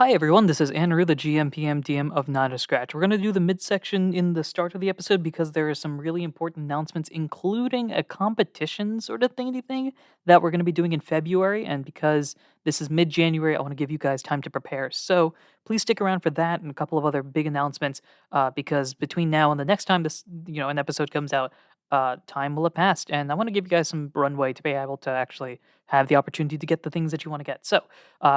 Hi everyone, this is Andrew, the GM of Not a Scratch. We're going to do the midsection in the start of the episode because there are some really important announcements, including a competition sort of thingy thing that we're going to be doing in February. And because this is mid January, I want to give you guys time to prepare. So please stick around for that and a couple of other big announcements because between now and the next time an episode comes out, time will have passed. And I want to give you guys some runway to be able to actually have the opportunity to get the things that you want to get. So,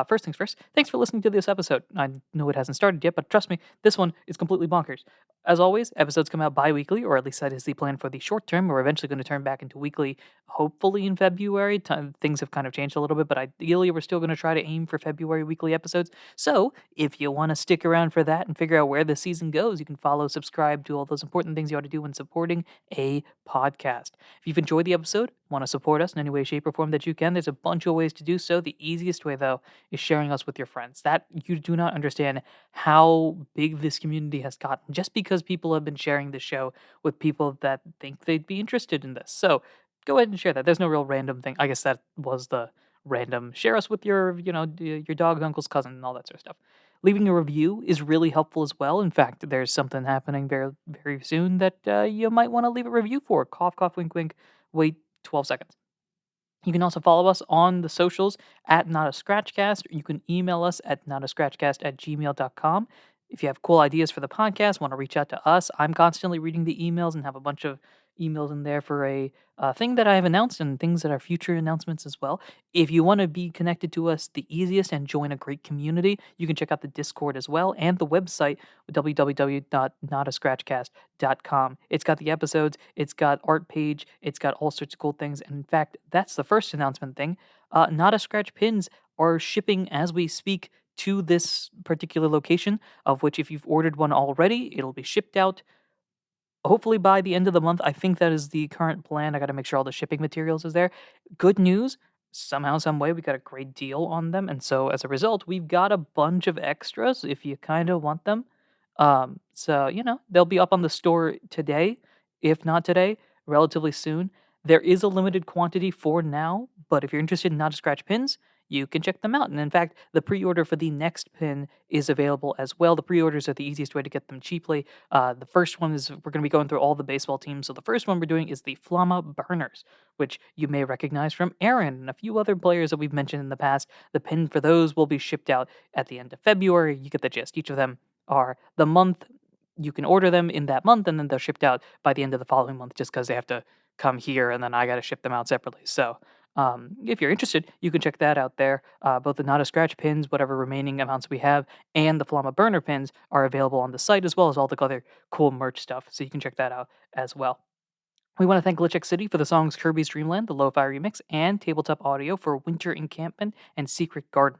first things first, thanks for listening to this episode. I know it hasn't started yet, but trust me, this one is completely bonkers. As always, episodes come out bi weekly, or at least that is the plan for the short term. We're eventually going to turn back into weekly, hopefully in February. Things have kind of changed a little bit, but ideally, we're still going to try to aim for February weekly episodes. So, if you want to stick around for that and figure out where the season goes, you can follow, subscribe, do all those important things you ought to do when supporting a podcast. If you've enjoyed the episode, want to support us in any way, shape, or form that you can, there's a bunch of ways to do so. The easiest way, though, is sharing us with your friends. That you do not understand how big this community has gotten just because people have been sharing the show with people that think they'd be interested in this. So go ahead and share that. There's no real random thing. I guess that was the random. Share us with your dog's uncle's cousin and all that sort of stuff. Leaving a review is really helpful as well. In fact, there's something happening very, very soon that you might want to leave a review for. Cough, cough, wink, wink. Wait 12 seconds. You can also follow us on the socials at Not a Scratchcast. You can email us at notascratchcast@gmail.com. If you have cool ideas for the podcast, want to reach out to us, I'm constantly reading the emails and have a bunch of emails in there for a thing that I have announced and things that are future announcements as well. If you want to be connected to us the easiest and join a great community, you can check out the Discord as well and the website, www.notascratchcast.com. It's got the episodes, it's got art page, it's got all sorts of cool things. And in fact, that's the first announcement thing. Not a Scratch pins are shipping as we speak to this particular location, of which if you've ordered one already, it'll be shipped out hopefully by the end of the month. I think that is the current plan. I got to make sure all the shipping materials is there. Good news, somehow, some way, we got a great deal on them, and so as a result, we've got a bunch of extras if you kind of want them. So they'll be up on the store today, if not today, relatively soon. There is a limited quantity for now, but if you're interested in Not to Scratch pins, you can check them out. And in fact, the pre-order for the next pin is available as well. The pre-orders are the easiest way to get them cheaply. The first one is we're going to be going through all the baseball teams. So the first one we're doing is the Flama Burners, which you may recognize from Aaron and a few other players that we've mentioned in the past. The pin for those will be shipped out at the end of February. You get the gist. Each of them are the month. You can order them in that month, and then they're shipped out by the end of the following month just because they have to come here, and then I got to ship them out separately. So if you're interested, you can check that out there. Both the Not a Scratch pins, whatever remaining amounts we have, and the Flama Burner pins are available on the site, as well as all the other cool merch stuff. So you can check that out as well. We want to thank Glitch City for the songs Kirby's Dream Land, the Lo-Fi remix, and Tabletop Audio for Winter Encampment and Secret Garden.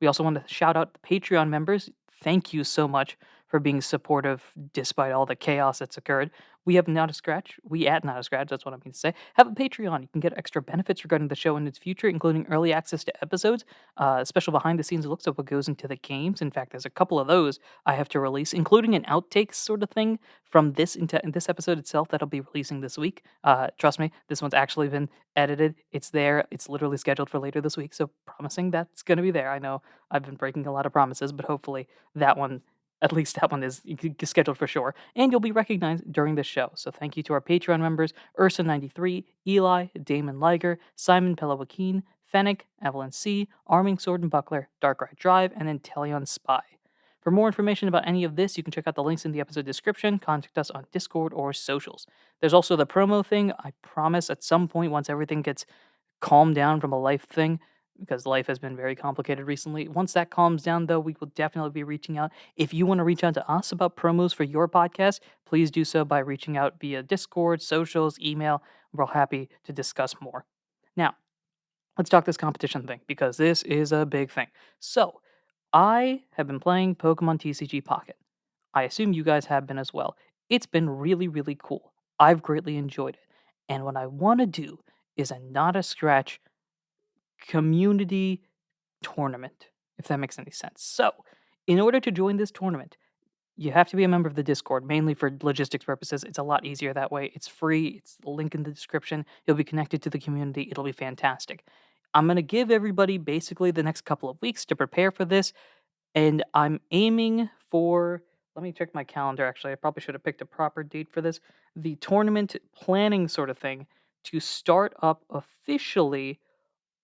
We also want to shout out the Patreon members. Thank you so much for being supportive despite all the chaos that's occurred. We have Not a Scratch, we at Not a Scratch, that's what I mean to say, have a Patreon. You can get extra benefits regarding the show and its future, including early access to episodes, special behind the scenes looks at what goes into the games. In fact, there's a couple of those I have to release, including an outtakes sort of thing from this episode itself that'll be releasing this week. Trust me, this one's actually been edited. It's there. It's literally scheduled for later this week, so promising that's going to be there. I know I've been breaking a lot of promises, but hopefully that one, at least that one is scheduled for sure, and you'll be recognized during the show. So thank you to our Patreon members, Ursa93, Eli, Damon Liger, Simon Pelawakeen, Fennec, Evelyn C., Arming Sword and Buckler, Dark Ride Drive, and Intellion Spy. For more information about any of this, you can check out the links in the episode description, contact us on Discord or socials. There's also the promo thing. I promise at some point, once everything gets calmed down from a life thing, because life has been very complicated recently. Once that calms down, though, we will definitely be reaching out. If you want to reach out to us about promos for your podcast, please do so by reaching out via Discord, socials, email. We're all happy to discuss more. Now, let's talk this competition thing, because this is a big thing. So, I have been playing Pokemon TCG Pocket. I assume you guys have been as well. It's been really, really cool. I've greatly enjoyed it. And what I want to do is a Not a Scratch community tournament, if that makes any sense. So, in order to join this tournament, you have to be a member of the Discord, mainly for logistics purposes. It's a lot easier that way. It's free. It's the link in the description. You'll be connected to the community. It'll be fantastic. I'm going to give everybody basically the next couple of weeks to prepare for this. and I'm aiming for, let me check my calendar actually. I probably should have picked a proper date for this. The tournament planning sort of thing to start up officially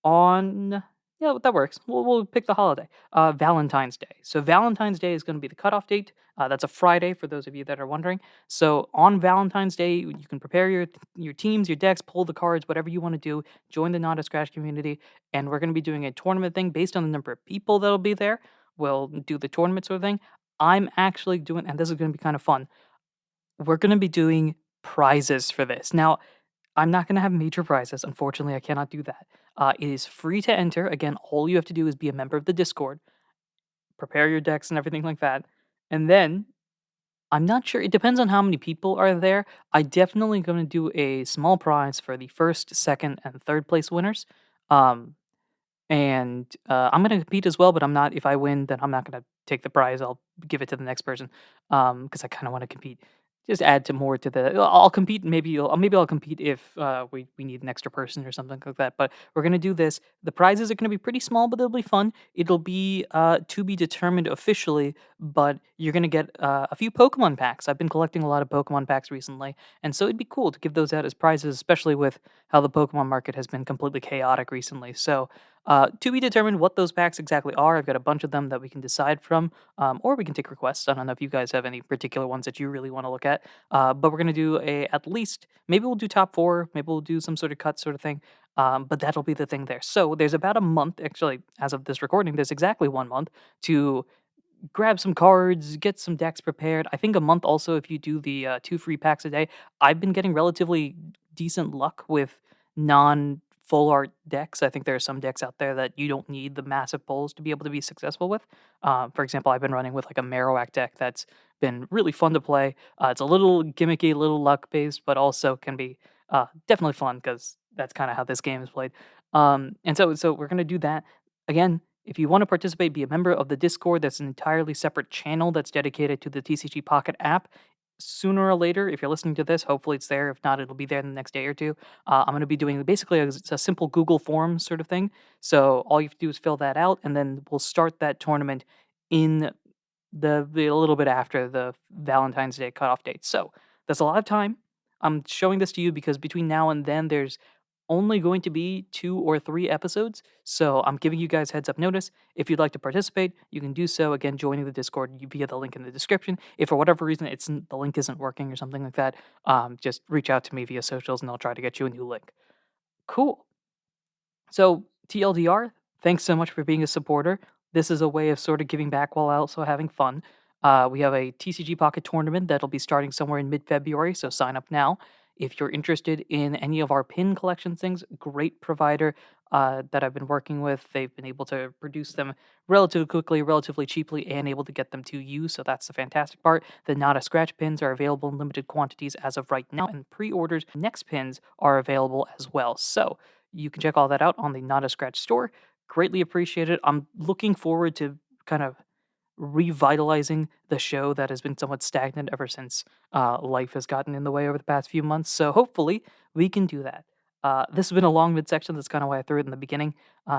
on, yeah, that works. We'll pick the holiday. Valentine's Day. So Valentine's Day is going to be the cutoff date. That's a Friday for those of you that are wondering. So on Valentine's Day, you can prepare your teams, your decks, pull the cards, whatever you want to do. Join the Not a Scratch community, and we're going to be doing a tournament thing based on the number of people that'll be there. We'll do the tournament sort of thing. I'm actually doing, and this is going to be kind of fun. We're going to be doing prizes for this. Now, I'm not going to have major prizes. Unfortunately, I cannot do that. It is free to enter. Again, all you have to do is be a member of the Discord, prepare your decks and everything like that. And then I'm not sure. It depends on how many people are there. I definitely going to do a small prize for the first, second, and third place winners. Um, and I'm gonna compete as well, but I'm not. If I win, then I'm not gonna take the prize. I'll give it to the next person because I kind of want to compete. Just add to more to the. I'll compete. Maybe I'll compete if we need an extra person or something like that. But we're gonna do this. The prizes are gonna be pretty small, but they'll be fun. It'll be to be determined officially, but you're gonna get a few Pokemon packs. I've been collecting a lot of Pokemon packs recently, and so it'd be cool to give those out as prizes, especially with how the Pokemon market has been completely chaotic recently. So to be determined what those packs exactly are. I've got a bunch of them that we can decide from, or we can take requests. I don't know if you guys have any particular ones that you really want to look at. But we're gonna do a at least maybe we'll do top four. Maybe we'll do some sort of cut sort of thing. But that'll be the thing there. So there's about a month, actually, as of this recording. There's exactly 1 month to grab some cards, get some decks prepared. I think a month also if you do the 2 free packs a day. I've been getting relatively decent luck with non full art decks. I think there are some decks out there that you don't need the massive pulls to be able to be successful with. For example, I've been running with like a Marowak deck that's been really fun to play. It's a little gimmicky, a little luck based, but also can be definitely fun because that's kind of how this game is played. And so we're gonna do that again. If you want to participate, be a member of the Discord. That's an entirely separate channel that's dedicated to the TCG Pocket app. Sooner or later, if you're listening to this, hopefully it's there. If not, it'll be there in the next day or two. I'm going to be doing basically it's a simple Google Forms sort of thing. So all you have to do is fill that out, and then we'll start that tournament in the a little bit after the Valentine's Day cutoff date. So that's a lot of time. I'm showing this to you because between now and then, there's only going to be 2 or 3 episodes. So I'm giving you guys heads up notice. If you'd like to participate, you can do so. Again, joining the Discord via the link in the description. If for whatever reason the link isn't working or something like that, just reach out to me via socials and I'll try to get you a new link. Cool. So, TLDR, thanks so much for being a supporter. This is a way of sort of giving back while also having fun. We have a TCG Pocket tournament that'll be starting somewhere in mid February, so sign up now. If you're interested in any of our pin collection things, great provider that I've been working with. They've been able to produce them relatively quickly, relatively cheaply, and able to get them to you. So that's the fantastic part. The Not a Scratch pins are available in limited quantities as of right now, and pre-orders next pins are available as well. So you can check all that out on the Not a Scratch store. Greatly appreciate it. I'm looking forward to kind of revitalizing the show that has been somewhat stagnant ever since life has gotten in the way over the past few months. So hopefully we can do that. This has been a long midsection. That's kind of why I threw it in the beginning.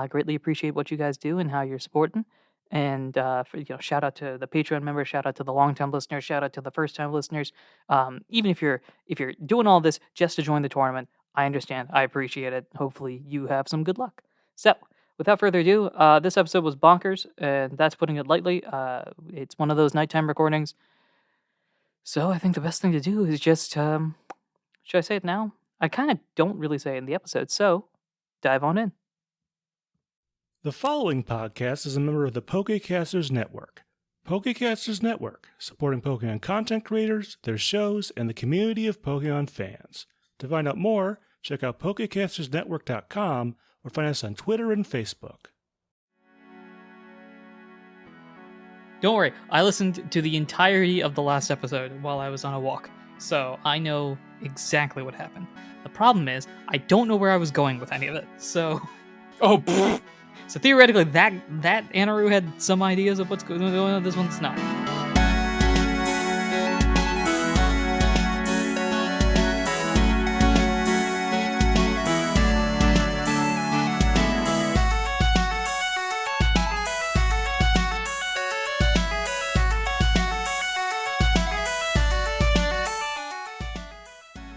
Greatly appreciate what you guys do and how you're supporting. And shout out to the Patreon members, shout out to the long-time listeners, shout out to the first-time listeners. Even if you're doing all this just to join the tournament, I understand. I appreciate it. Hopefully you have some good luck. So without further ado, this episode was bonkers, and that's putting it lightly. It's one of those nighttime recordings. So I think the best thing to do is just, should I say it now? I kind of don't really say it in the episode, so dive on in. The following podcast is a member of the Pokecasters Network. Pokecasters Network, supporting Pokemon content creators, their shows, and the community of Pokemon fans. To find out more, check out PokecastersNetwork.com or find us on Twitter and Facebook. Don't worry, I listened to the entirety of the last episode while I was on a walk, so I know exactly what happened. The problem is, I don't know where I was going with any of it, so... Oh, pfft. So theoretically, that Anaru had some ideas of what's going on, this one's not.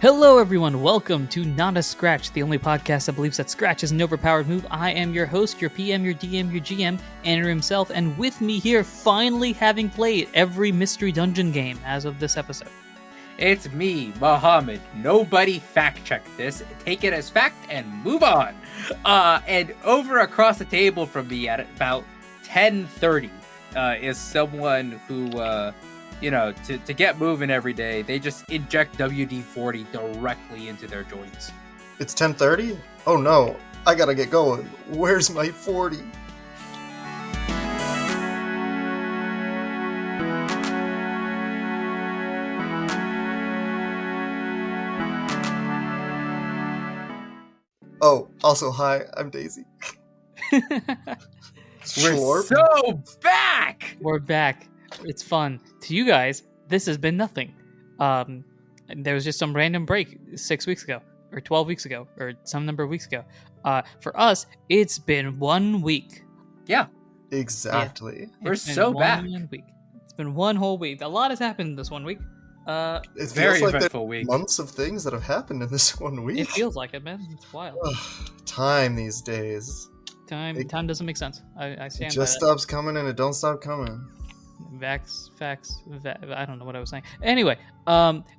Hello, everyone. Welcome to Not a Scratch, the only podcast that believes that Scratch is an overpowered move. I am your host, your PM, your DM, your GM, Andrew himself, and with me here, finally having played every Mystery Dungeon game as of this episode. It's me, Muhammad. Nobody fact-checked this. Take it as fact and move on. And over across the table from me at about 10:30 is someone who, to get moving every day, they just inject WD-40 directly into their joints. It's 10:30? Oh no, I gotta get going. Where's my 40? Oh, also hi, I'm Daisy. We're Schlorp. so back! We're back. It's fun. To you guys, this has been nothing. There was just some random break 6 weeks ago, or 12 weeks ago, or some number of weeks ago. For us, it's been 1 week. Yeah, Exactly. we're It's been so back. 1 week. It's been one whole week. A lot has happened this 1 week. It Very feels like eventful there's week. months of things that have happened in this 1 week. It feels like it, man. It's wild. Time these days. Time doesn't make sense. I It stand just by stops coming and it don't stop coming. that. Facts. I don't know what I was saying. Anyway,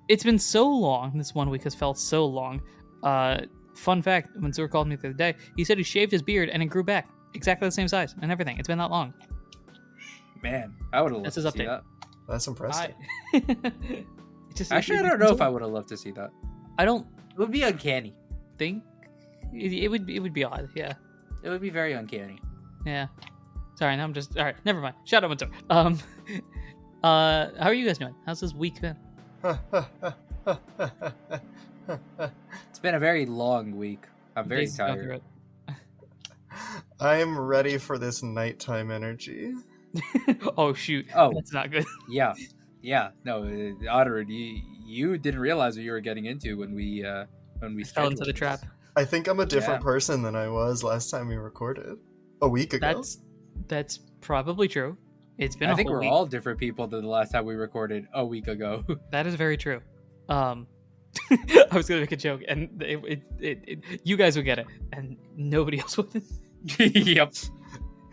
it's been so long. This 1 week has felt so long. Fun fact: when Zor called me the other day, he said he shaved his beard and it grew back exactly the same size and everything. It's been that long. Man, I would have loved That's to his see update. that. That's impressive. Actually, I don't know if I would have loved to see that. I don't It would be uncanny. think it would be odd. Yeah. It would be very uncanny. Yeah. Sorry, now I'm just all right. Never mind. Shout out, Winter. How are you guys doing? How's this week been? It's been a very long week. I'm very Daisy's gone through tired. I am ready for this nighttime energy. it. Oh shoot. Oh. That's not good. Yeah. No, Otter, you didn't realize what you were getting into when we Fell into the scheduled trap. this. I think I'm a different Yeah. person than I was last time we recorded. A week ago. That's probably true. It's been I a think whole we're week. all different people than the last time we recorded a week ago. That is very true. I was gonna make a joke, and you guys would get it, and nobody else would. Yep.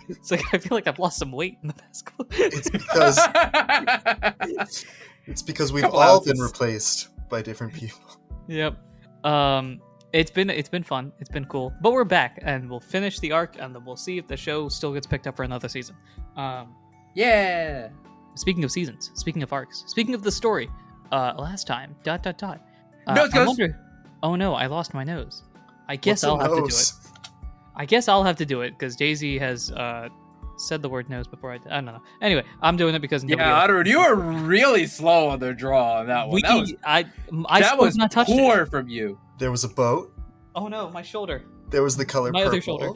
It's like I feel like I've lost some weight in the past couple. It's because we've Couple all ounces. been replaced by different people. Yep. It's been fun. It's been cool. But we're back, and we'll finish the arc, and then we'll see if the show still gets picked up for another season. Yeah. Speaking of seasons, speaking of arcs, speaking of the story, last time. ... Nose I goes. wonder. Oh no, I lost my nose. I guess What's a I'll have to do it. nose? I guess I'll have to do it because Daisy has said the word nose before I don't know. Anyway, I'm doing it because nobody Yeah, else- Otter, you were really slow on the draw on that one. That was I that suppose was not touched poor it. from you. There was a boat. Oh no, my shoulder. There was the color My purple. other shoulder.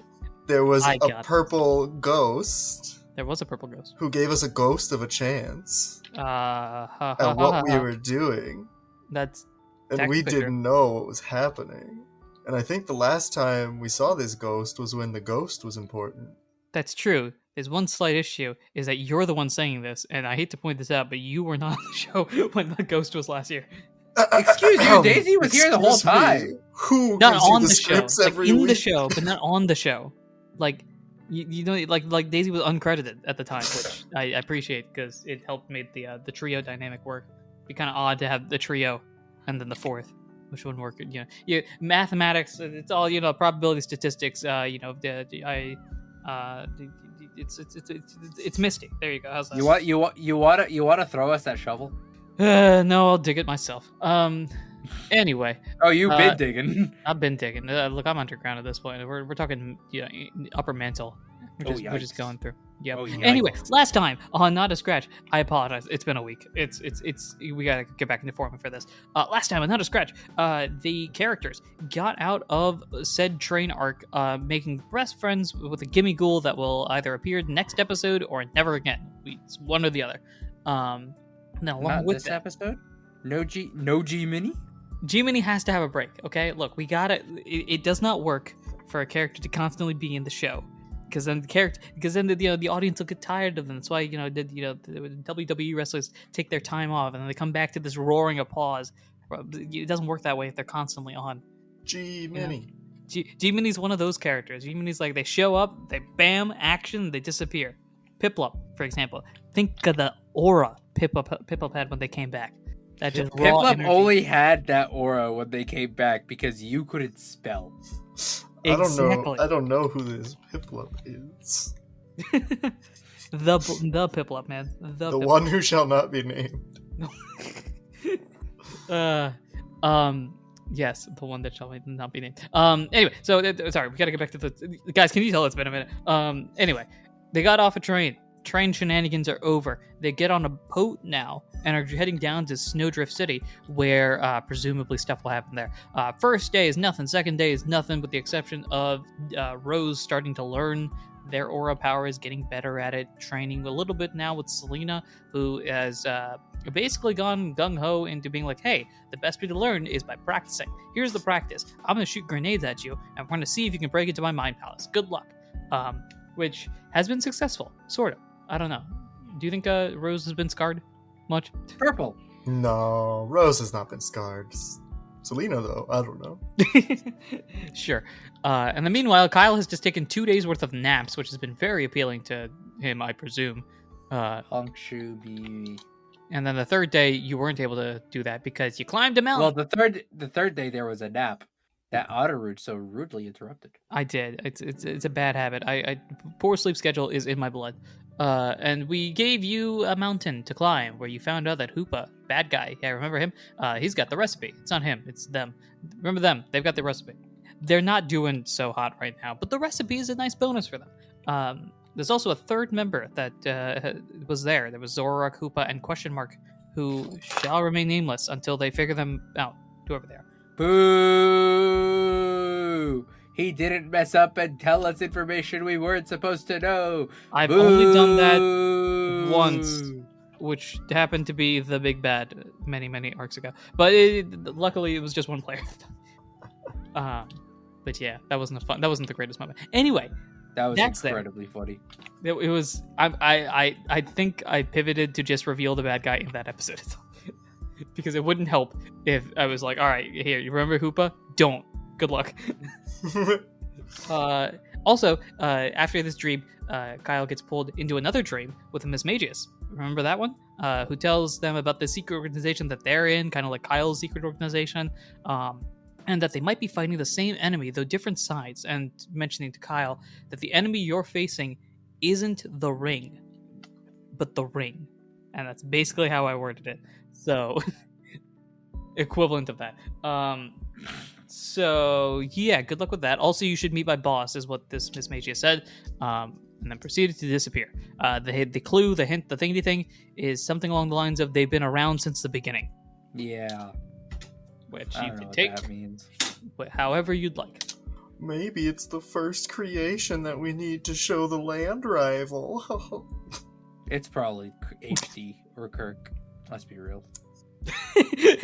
There was I a got it. purple ghost There was a purple ghost. who gave us a ghost of a chance Ha, at what we were doing. That's And Tax we picture. didn't know what was happening. And I think the last time we saw this ghost was when the ghost was important. that's true. There's one slight issue is that you're the one saying this, and I hate to point this out, but you were not on the show when the ghost was last year. Excuse you, Daisy was here the whole Excuse me. time. Who Not gives you on the the show, scripts like every in week? the show, but not on the show. Like you know, like Daisy was uncredited at the time, which I appreciate because it helped make the trio dynamic work. It'd be kind of odd to have the trio and then the fourth, which wouldn't work. Mathematics. It's all probability statistics. It's Misty. There you go. How's that? You want to throw us that shovel? No, I'll dig it myself. Anyway, Oh, you've Uh, been digging. I've been digging. Look, I'm underground at this point. We're talking upper mantle. We're just yikes. going through. Yep. Oh, yikes. Anyway, last time on Not a Scratch. I apologize. It's been a week. It's we gotta get back into form for this. Last time on Not a Scratch, the characters got out of said train arc, making best friends with a gimme ghoul that will either appear next episode or never again. It's one or the other. Now along Not with this that, episode. No G Mini. G-Mini has to have a break, okay? Look, we gotta. It does not work for a character to constantly be in the show, because then the audience will get tired of them. That's why the WWE wrestlers take their time off and then they come back to this roaring applause It doesn't work that way if they're constantly on. G-Mini. G-Mini's one of those characters. G-Mini's like, they show up, they bam, action, they disappear. Piplup, for example. Think of the aura Piplup had when they came back. That just raw Piplup energy. only had that aura when they came back because you couldn't spell. Exactly. I don't know who this Piplup is. the Piplup, man. The one who shall not be named. Yes, the one that shall not be named. Anyway, so sorry, we gotta get back to the guys. Can you tell it's been a minute? Anyway, they got off a train. Train shenanigans are over. They get on a boat now and are heading down to Snowdrift City, where presumably stuff will happen there. First day is nothing. Second day is nothing, with the exception of Rose starting to learn their aura powers, getting better at it, training a little bit now with Selena, who has basically gone gung-ho into being like, hey, the best way to learn is by practicing. Here's the practice. I'm going to shoot grenades at you, and we're going to see if you can break into my mind palace. Good luck. Which has been successful, sort of. I don't know. Do you think Rose has been scarred much? Purple. No, Rose has not been scarred. Selena, though, I don't know. Sure. And in the meanwhile, Kyle has just taken 2 days worth of naps, which has been very appealing to him, I presume. Hongshu. And then the third day, you weren't able to do that because you climbed a mountain. Well, the third day there was a nap. That Otterroot so rudely interrupted. I did. It's a bad habit. I poor sleep schedule is in my blood. And we gave you a mountain to climb where you found out that Hoopa, bad guy, yeah, remember him? He's got the recipe. It's not him, it's them. Remember them, they've got the recipe. They're not doing so hot right now, but the recipe is a nice bonus for them. There's also a third member that was there. There was Zorak, Hoopa, and Question Mark, who shall remain nameless until they figure them out, whoever they are. Boo! He didn't mess up and tell us information we weren't supposed to know. I've only done that once, which happened to be the big bad many arcs ago. But luckily, it was just one player. But yeah, that wasn't fun. That wasn't the greatest moment. Anyway, that was that's incredibly funny. It was. I think I pivoted to just reveal the bad guy in that episode. Because it wouldn't help if I was like, all right, here, you remember Hoopa? Don't. Good luck. Also, after this dream, Kyle gets pulled into another dream with Miss Magius. Remember that one? Who tells them about the secret organization that they're in, kind of like Kyle's secret organization, and that they might be fighting the same enemy, though different sides, and mentioning to Kyle that the enemy you're facing isn't the ring, but the ring. And that's basically how I worded it. So, equivalent of that. So, yeah, good luck with that. Also, you should meet my boss, is what this Miss Magia said. And then proceeded to disappear. The clue, the hint, the thingy thing is something along the lines of they've been around since the beginning. Yeah. Which I you don't know can what take that means. however you'd like. Maybe it's the first creation that we need to show the land rival. It's probably HD or Kirk. Let's be real.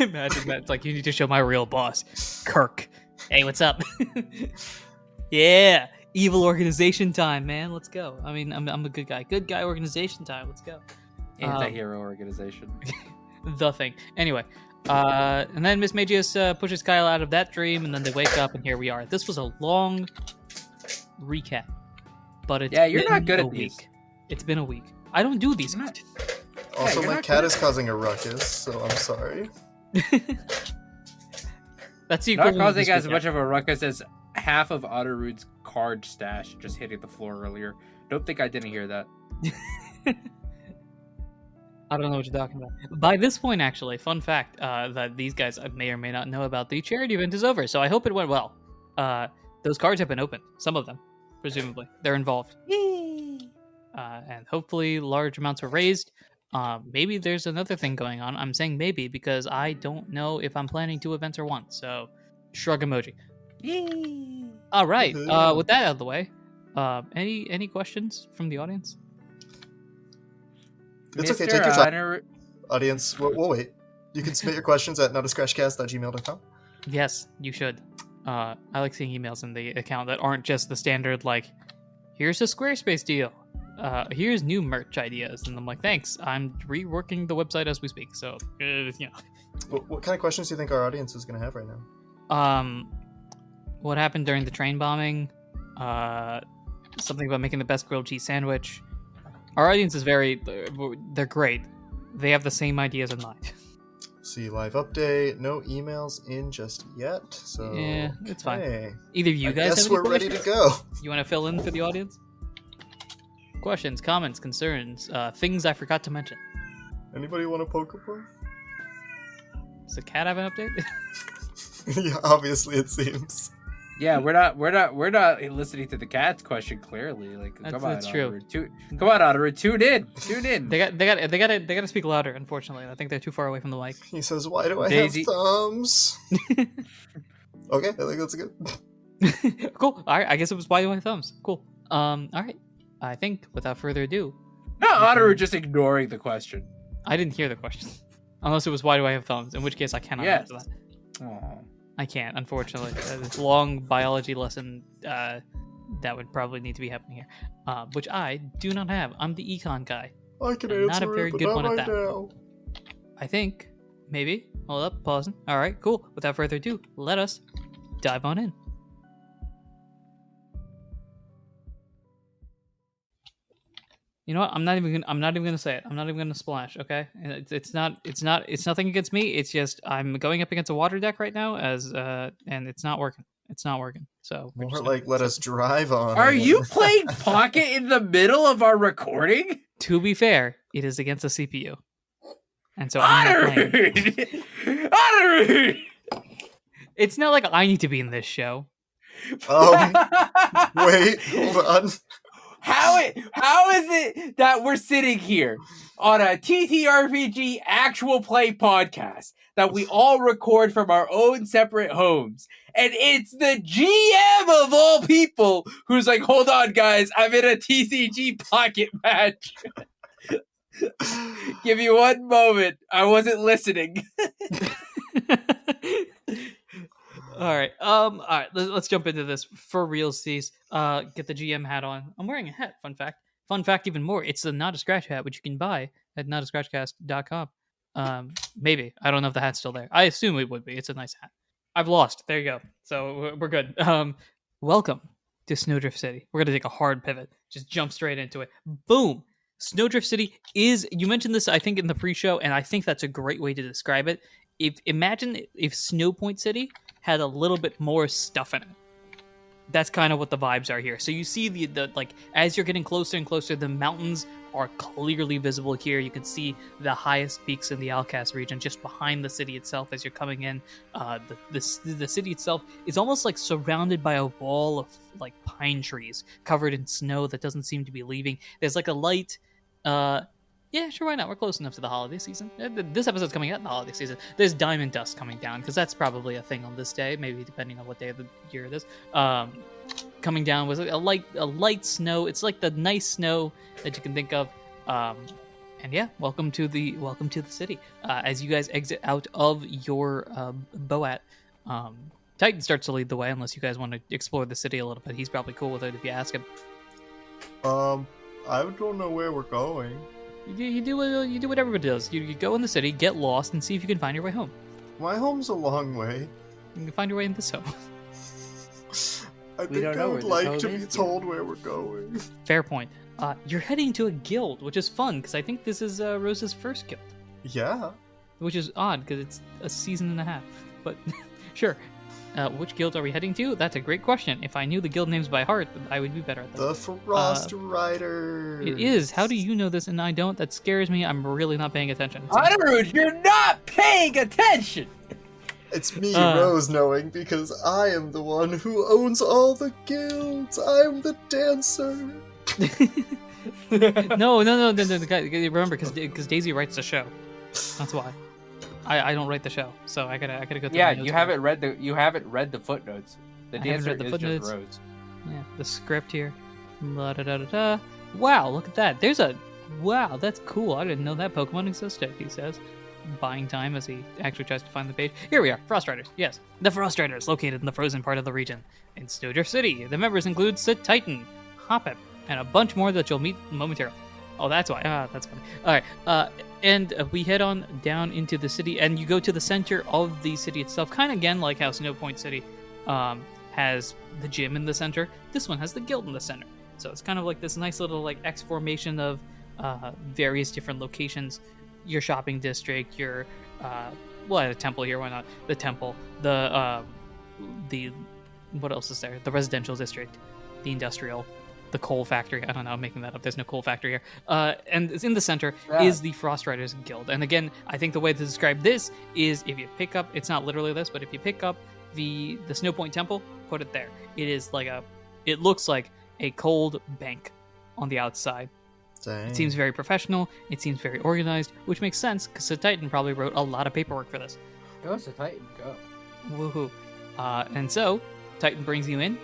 Imagine that. It's like, you need to show my real boss, Kirk. Hey, what's up? Yeah, evil organization time, man. Let's go. I mean, I'm a good guy. Good guy organization time. Let's go. Anti-hero organization. The thing. Anyway, and then Miss Magius pushes Kyle out of that dream, and then they wake up, and here we are. This was a long recap, but it's you're been not good a at these. week. It's been a week. I don't do these. Also, you're my not cat good. is causing a ruckus, so I'm sorry. That's the Not equivalent of causing this as weekend. much of a ruckus as half of Otterroot's card stash just hitting the floor earlier. Don't think I didn't hear that. I don't know what you're talking about. By this point, actually, fun fact that these guys may or may not know about, the charity event is over, so I hope it went well. Those cards have been opened. Some of them, presumably. They're involved. And hopefully large amounts were raised. Maybe there's another thing going on. I'm saying maybe because I don't know if I'm planning 2 events or 1, so shrug emoji. All right, Woohoo. with that out of the way, any questions from the audience? It's okay, Mr. take your time. Honor- Audience, we'll wait. You can submit your questions at notascratchcast@gmail.com. Yes, you should. I like seeing emails in the account that aren't just the standard, like, here's a Squarespace deal. Here's new merch ideas. And I'm like, thanks. I'm reworking the website as we speak. So, What kind of questions do you think our audience is going to have right now? What happened during the train bombing? Something about making the best grilled cheese sandwich. Our audience is they're great. They have the same ideas in mind. See live update. No emails in just yet. So Yeah, it's fine. okay. Either of you I guys guess have any we're ready to questions? go. You want to fill in for the audience? Questions, comments, concerns, things I forgot to mention. Anybody want a Pokemon? Does the cat have an update? Yeah, obviously it seems. Yeah, we're not listening to the cat's question clearly. Like, come on, That's true. Come on, Otter, tune in. They gotta speak louder. Unfortunately, I think they're too far away from the mic. He says, "Why do I Daisy- have thumbs?" Okay, I think that's good. Cool. All right. I guess it was why do I have thumbs. Cool. All right. I think without further ado, No, Otter just ignoring the question. I didn't hear the question, unless it was why do I have thumbs, in which case I cannot Yes. answer that. Aw. I can't, unfortunately. This long biology lesson that would probably need to be happening here, which I do not have. I'm the econ guy. I can And answer not a very it, but good not one at right that. now. I think maybe. Hold up, pausing. All right, cool. Without further ado, let us dive on in. You know what? I'm not even gonna say it. I'm not even gonna splash. Okay, and it's nothing against me. It's just I'm going up against a water deck right now, and it's not working. It's not working. So we're More just like let us drive on. Are it. you playing Pocket in the middle of our recording? To be fair, it is against a CPU, and so I'm not playing. Otter! It's not like I need to be in this show. Wait, hold on. How is it that we're sitting here on a TTRPG actual play podcast that we all record from our own separate homes, and it's the GM of all people who's like, "Hold on, guys, I'm in a TCG Pocket match. Give me one moment. I wasn't listening." All right. Let's jump into this for realsies. Get the GM hat on. I'm wearing a hat. Fun fact. Fun fact, even more. It's the Not a Scratch hat, which you can buy at notascratchcast.com. Maybe. I don't know if the hat's still there. I assume it would be. It's a nice hat. I've lost. There you go. So we're good. Welcome to Snowdrift City. We're gonna take a hard pivot. Just jump straight into it. Boom. Snowdrift City is. You mentioned this, I think, in the pre-show, and I think that's a great way to describe it. Imagine if Snowpoint City had a little bit more stuff in it. That's kind of what the vibes are here. So you see the like as you're getting closer and closer, the mountains are clearly visible here. You can see the highest peaks in the Alcast region just behind the city itself as you're coming in. The city itself is almost like surrounded by a wall of like pine trees covered in snow that doesn't seem to be leaving. There's like a light yeah, sure, why not? We're close enough to the holiday season. This episode's coming out in the holiday season. There's diamond dust coming down, because that's probably a thing on this day, maybe depending on what day of the year it is. Coming down was a light snow. It's like the nice snow that you can think of. And yeah, welcome to the city. As you guys exit out of your Boat, Titan starts to lead the way, unless you guys want to explore the city a little bit. He's probably cool with it if you ask him. I don't know where we're going. You do what everybody does. You go in the city, get lost, and see if you can find your way home. My home's a long way. You can find your way in this home. I We think don't I know would where this like to home be is told where we're going. Fair point. You're heading to a guild, which is fun, because I think this is Rose's first guild. Yeah. Which is odd, because it's a season and a half. But, sure. Which guild are we heading to? That's a great question. If I knew the guild names by heart, I would be better at this. The Frost Riders. It is. How do you know this and I don't? That scares me. I'm really not paying attention. Otter, you're not paying attention. It's me, Rose, knowing, because I am the one who owns all the guilds. I'm the dancer. No. Remember, because Daisy writes the show. That's why. I don't write the show, so I gotta go through. Yeah, my you notes haven't read the footnotes. The I haven't dancer read the is footnotes. just Rose. Yeah, the script here. La-da-da-da-da. Wow, look at that. Wow, that's cool. I didn't know that Pokemon existed, he says. Buying time as he actually tries to find the page. Here we are, Frost Riders. Yes, the Frost Riders, located in the frozen part of the region. In Snowdrift City, the members include Sid Titan, Hoppip, and a bunch more that you'll meet momentarily. Oh, that's why. That's funny. All right. And we head on down into the city, and you go to the center of the city itself. Kind of again like how Snow Point City has the gym in the center. This one has the guild in the center. So it's kind of like this nice little like X formation of various different locations. Your shopping district, your a temple here. Why not the temple? The what else is there? The residential district, the industrial, the coal factory. I don't know, I'm making that up. There's no coal factory here. And it's in the center is the Frost Riders Guild. And again, I think the way to describe this is if you pick up, it's not literally this, but if you pick up the Snow Point Temple, put it there. It is like it looks like a cold bank on the outside. Dang. It seems very professional. It seems very organized, which makes sense because the Titan probably wrote a lot of paperwork for this. Go to Titan, go. Woohoo. And so, Titan brings you in,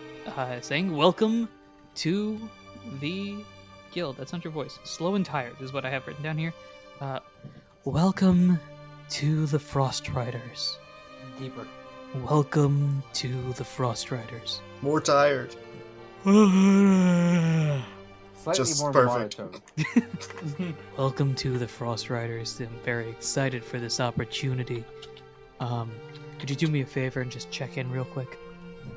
saying, "Welcome to the guild." That's not your voice. Slow and tired is what I have written down here. Welcome to the Frost Riders. Deeper. Welcome to the Frost Riders. More tired. Slightly Just more perfect. monotone. Welcome to the Frost Riders. I'm very excited for this opportunity. Could you do me a favor and just check in real quick?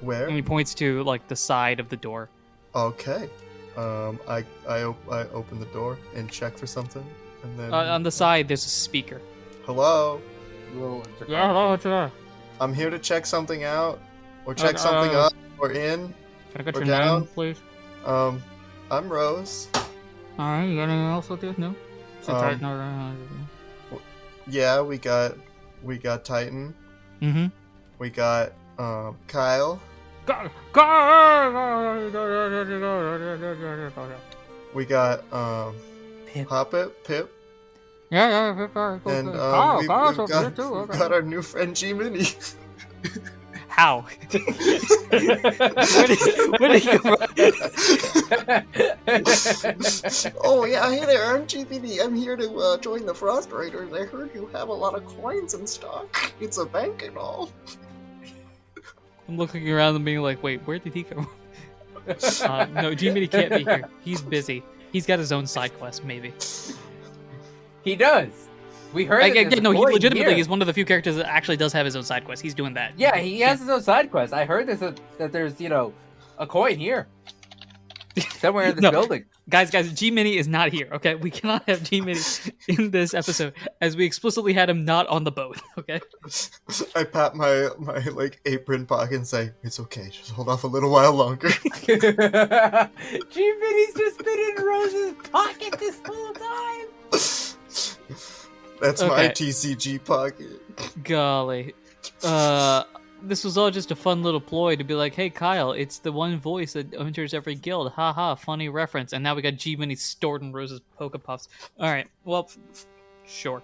Where? And he points to like the side of the door. Okay. I open the door and check for something, and then On the side, there's a speaker. hello. Little hello, it's I'm here to check something out, or check something up, or in. Can I get We're your down. name, please? I'm Rose. Alright, you got anything else with you? No? Yeah, we got Titan. Mm-hmm. We got Kyle. We got Pip. Pip, Yeah, and we've got our new friend G Mini. How? where did you come Oh yeah, hey there, I'm G Mini. I'm here to join the Frost Raiders. I heard you have a lot of coins in stock. It's a bank and all. I'm looking around and being like, wait, where did he come from? No, G-Mini can't be here. He's busy. He's got his own side quest, maybe. He does. We heard it. He Here. legitimately is one of the few characters that actually does have his own side quest. He's doing that. Yeah, he has his own side quest. I heard that there's, a coin here. Somewhere in this No. building. Guys, G-Mini is not here, okay? We cannot have G-Mini in this episode, as we explicitly had him not on the boat, okay? I pat my like apron pocket and say, "It's okay. Just hold off a little while longer." G-Minnie's just been in Rose's pocket this whole time. That's Okay. my TCG pocket. Golly. This was all just a fun little ploy to be like, hey, Kyle, it's the one voice that enters every guild. Haha, funny reference. And now we got G-Mini stored in Rose's Poke Puffs. All right, well, sure.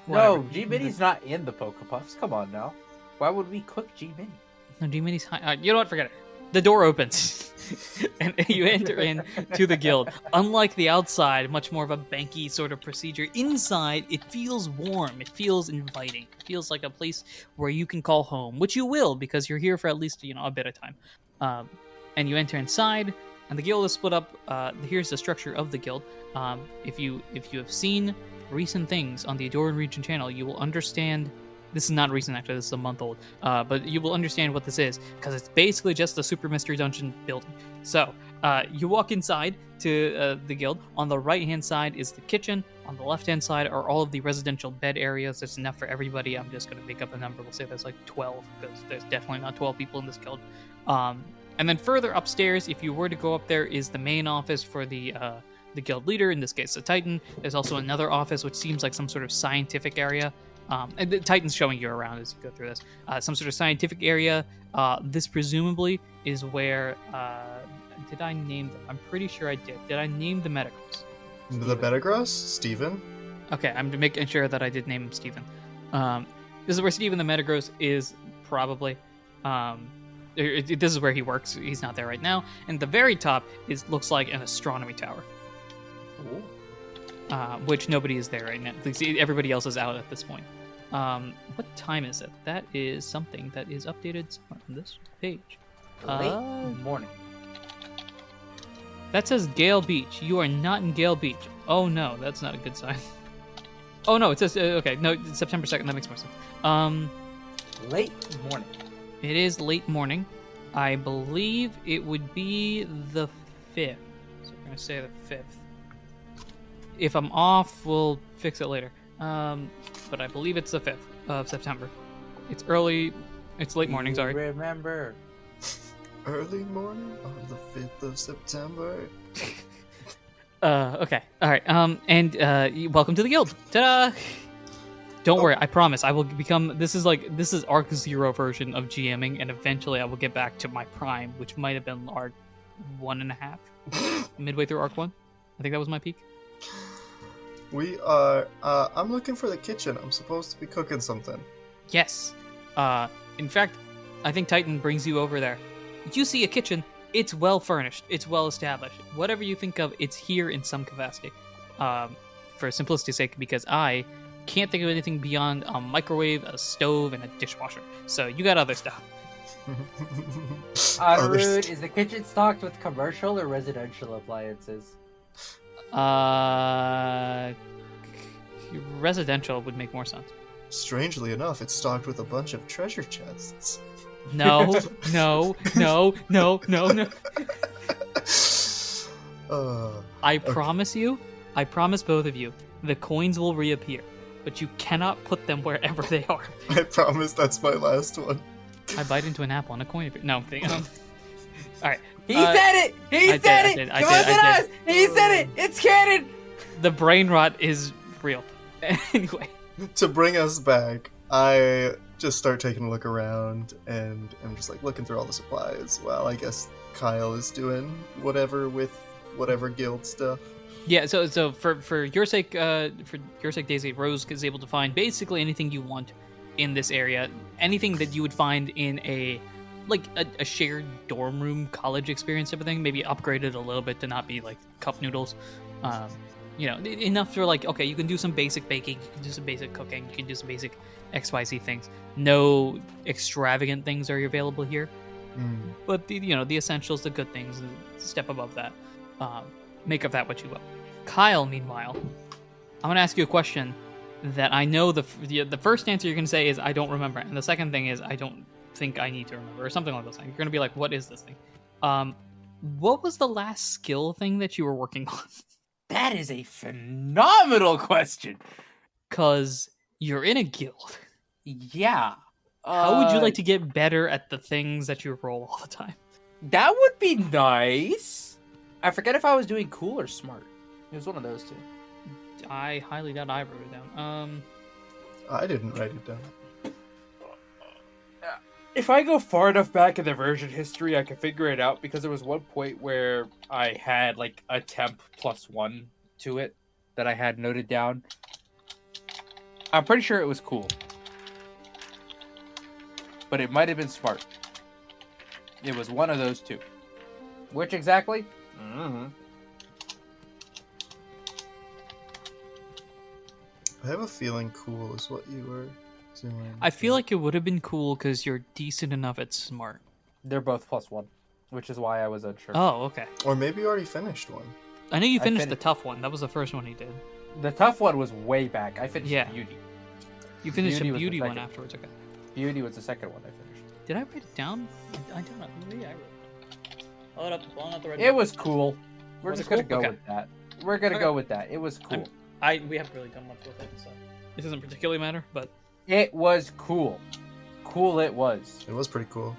No, Whatever. G-Minnie's not in the Pokepuffs. Come on now. Why would we cook G-Minnie? No, G-Mini's high. You know what? Forget it. The door opens, and you enter in to the guild. Unlike the outside, much more of a banky sort of procedure. Inside, it feels warm. It feels inviting. It feels like a place where you can call home, which you will because you're here for at least a bit of time. And you enter inside, and the guild is split up. Here's the structure of the guild. If you have seen recent things on the Adoran Region channel, you will understand. This is not recent, actually. This is a month old. But you will understand what this is, because it's basically just a Super Mystery Dungeon building. So, you walk inside to the guild. On the right-hand side is the kitchen. On the left-hand side are all of the residential bed areas. There's enough for everybody. I'm just going to make up a number. We'll say there's like 12, because there's definitely not 12 people in this guild. And then further upstairs, if you were to go up there, is the main office for the guild leader, in this case, the Titan. There's also another office, which seems like some sort of scientific area. And the Titan's showing you around as you go through this. Some sort of scientific area. This presumably is where... did I name them? I'm pretty sure I did. Did I name the Metagross? The Metagross? Steven? Okay, I'm making sure that I did name him Steven. This is where Steven the Metagross is, probably. This is where he works. He's not there right now. And the very top looks like an astronomy tower. Ooh. Which nobody is there right now. Everybody else is out at this point. What time is it? That is something that is updated somewhere on this page. Late morning. That says Gale Beach. You are not in Gale Beach. Oh no, that's not a good sign. Oh no, it says okay. No, it's September 2nd. That makes more sense. Late morning. It is late morning. I believe it would be the 5th. So we're gonna say the 5th. If I'm off, we'll fix it later. But I believe it's the 5th of September. It's early. It's late morning. Sorry. Remember. Early morning on the 5th of September. Okay. All right. Welcome to the guild. Ta-da! Don't worry. I promise. I will become. This is Arc 0 version of GMing, and eventually I will get back to my prime, which might have been Arc 1.5, midway through Arc 1. I think that was my peak. We are. I'm looking for the kitchen. I'm supposed to be cooking something. Yes. In fact, I think Titan brings you over there. You see a kitchen. It's well furnished. It's well established. Whatever you think of, it's here in some capacity. For simplicity's sake, because I can't think of anything beyond a microwave, a stove, and a dishwasher. So you got other stuff. Rude, is the kitchen stocked with commercial or residential appliances? Residential would make more sense. Strangely enough, it's stocked with a bunch of treasure chests. No, no, no, no, no, no. I promise you, I promise both of you, the coins will reappear, but you cannot put them wherever they are. I promise that's my last one. I bite into an apple and a coin. No, I'm thinking. All right. He said it! He said it! It wasn't us! He said it! It's canon! The brain rot is real. Anyway. To bring us back, I just start taking a look around, and I'm just like looking through all the supplies. Well, I guess Kyle is doing whatever with whatever guild stuff. Yeah, so for your sake, Daisy, Rose is able to find basically anything you want in this area. Anything that you would find in a shared dorm room college experience type of thing, maybe upgraded a little bit to not be like cup noodles. Enough for like, okay, you can do some basic baking, you can do some basic cooking, you can do some basic XYZ things. No extravagant things are available here. But the essentials, the good things, a step above that. Make of that what you will. Kyle, meanwhile, I'm gonna ask you a question that I know the first answer you're gonna say is I don't remember, and the second thing is I don't think I need to remember, or something like those things. You're gonna be like, what is this thing? What was the last skill thing that you were working on? That is a phenomenal question. Because you're in a guild. Yeah. How would you like to get better at the things that you roll all the time? That would be nice. I forget if I was doing cool or smart. It was one of those two. I highly doubt I wrote it down. I didn't write it down. If I go far enough back in the version history, I can figure it out, because there was one point where I had like a temp +1 to it that I had noted down. I'm pretty sure it was cool. But it might have been smart. It was one of those two. Which exactly? I have a feeling cool is what you were doing. I feel like it would have been cool because you're decent enough at smart. They're both +1, which is why I was unsure. Oh, okay. Or maybe you already finished one. I know you finished the tough one. That was the first one he did. The tough one was way back. I finished Beauty. You finished Beauty a was beauty the one second. afterwards, okay. Beauty was the second one I finished. Did I write it down? I don't know. Maybe I wrote it. Hold up. Pulling out the red It was cool. We're Was just it gonna cool? go Okay. with that. We're gonna Okay. go with that. It was cool. We haven't really done much with it, so it doesn't particularly matter, but It was cool. Cool it was. It was pretty cool.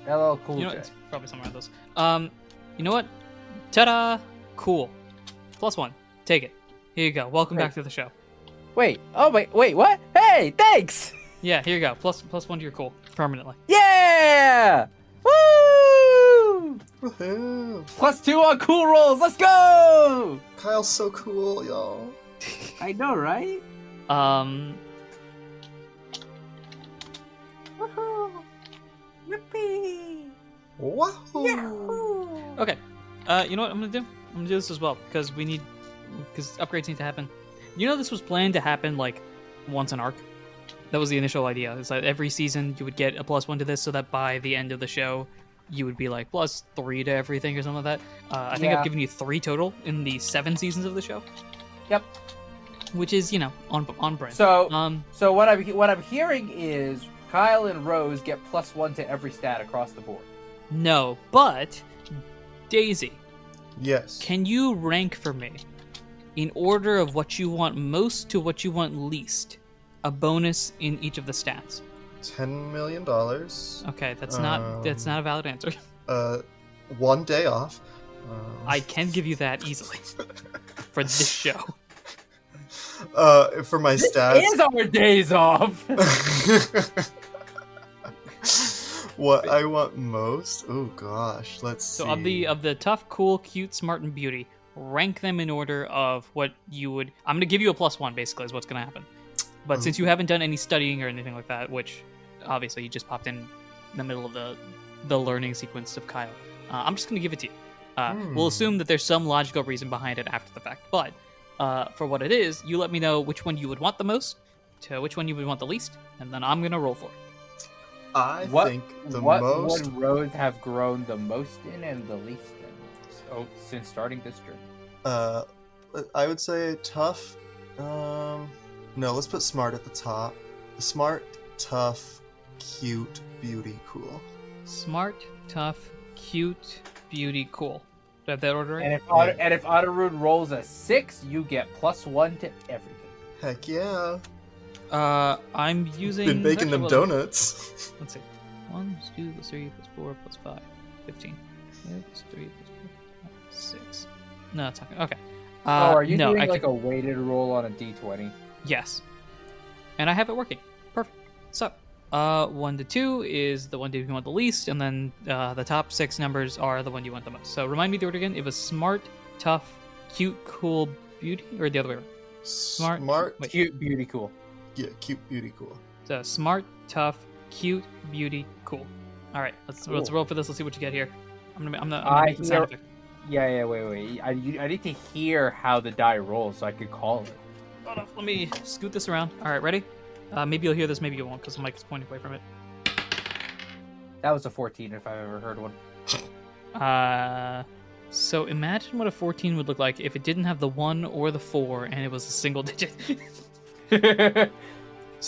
LL Cool you know J. it's probably somewhere in those. You know what? Ta-da! Cool. +1. Take it. Here you go. Welcome back to the show. Wait. Oh wait. What? Hey, thanks. Yeah, here you go. +1 to your cool permanently. Yeah. Woo! Woohoo! +2 on cool rolls. Let's go. Kyle's so cool, y'all. I know, right? Woohoo! Yippee! Wahoo! Okay. You know what I'm gonna do? I'm gonna do this as well because upgrades need to happen. You know, this was planned to happen like once an arc. That was the initial idea. It's like every season you would get a +1 to this, so that by the end of the show, you would be like +3 to everything or something like that. I think I've given you 3 total in the 7 seasons of the show. Yep. which is on brand. So what I'm hearing is Kyle and Rose get +1 to every stat across the board. No, but Daisy, Yes. can you rank for me in order of what you want most to what you want least a bonus in each of the stats? $10 million. Okay, that's not a valid answer. 1 day off. I can give you that easily for this show. For my stats. Is our days off. What I want most? Oh gosh, let's see. So of the tough, cool, cute, smart, and beauty, rank them in order of what you would. I'm gonna give you a +1 basically is what's gonna happen. But since you haven't done any studying or anything like that, which obviously you just popped in the middle of the learning sequence of Kyle, I'm just gonna give it to you. We'll assume that there's some logical reason behind it after the fact, but for what it is, you let me know which one you would want the most, to which one you would want the least, and then I'm gonna roll for it. I think the most. What roads have grown the most in and the least in since starting this journey? I would say tough. No, let's put smart at the top. Smart, tough, cute, beauty, cool. Smart, tough, cute, beauty, cool. Do I have that order right? And if Otterud rolls a 6, you get +1 to everything. Heck yeah. I'm using. Been baking them donuts. Let's see. 1 + 2 + 3 + 4 + 5, 15. 3 + 4 + 6. No, it's not. Okay. Are you no, doing like a weighted roll on a d20? Yes. And I have it working. Perfect. So, 1 to 2 is the one you want the least, and then the top 6 numbers are the one you want the most. So remind me the order again. It was smart, tough, cute, cool, beauty, or the other way around? Smart, cute, beauty, cool. Yeah, cute, beauty, cool. So smart, tough, cute, beauty, cool. All right, let's roll for this. Let's see what you get here. I'm gonna make the sound effect. Yeah. Wait. I need to hear how the die rolls so I could call it. Hold on, let me scoot this around. All right, ready? Maybe you'll hear this, maybe you won't, because the mic is pointing away from it. That was a 14 if I've ever heard one. So imagine what a 14 would look like if it didn't have the 1 or the 4 and it was a single digit. So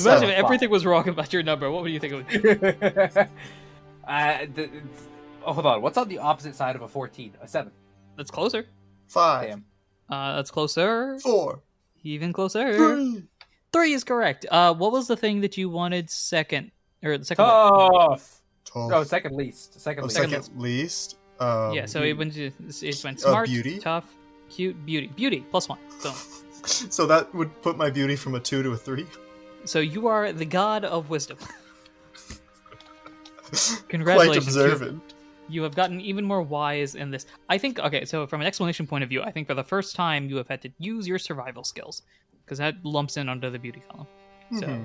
imagine if everything was wrong about your number. What would you think it would be? Hold on. What's on the opposite side of a 14? A 7. That's closer. 5. Damn. That's closer. 4. Even closer. 3. 3 is correct. What was the thing that you wanted second? Or the second? Tough. Tough. Oh, second least. Second least. Yeah. So it went smart, beauty? tough, cute, beauty. Beauty +1. Boom. So that would put my beauty from a 2 to a 3. So you are the god of wisdom. Quite Congratulations. observant. You have gotten even more wise in this. I think, okay, so from an explanation point of view, I think for the first time you have had to use your survival skills, because that lumps in under the beauty column. So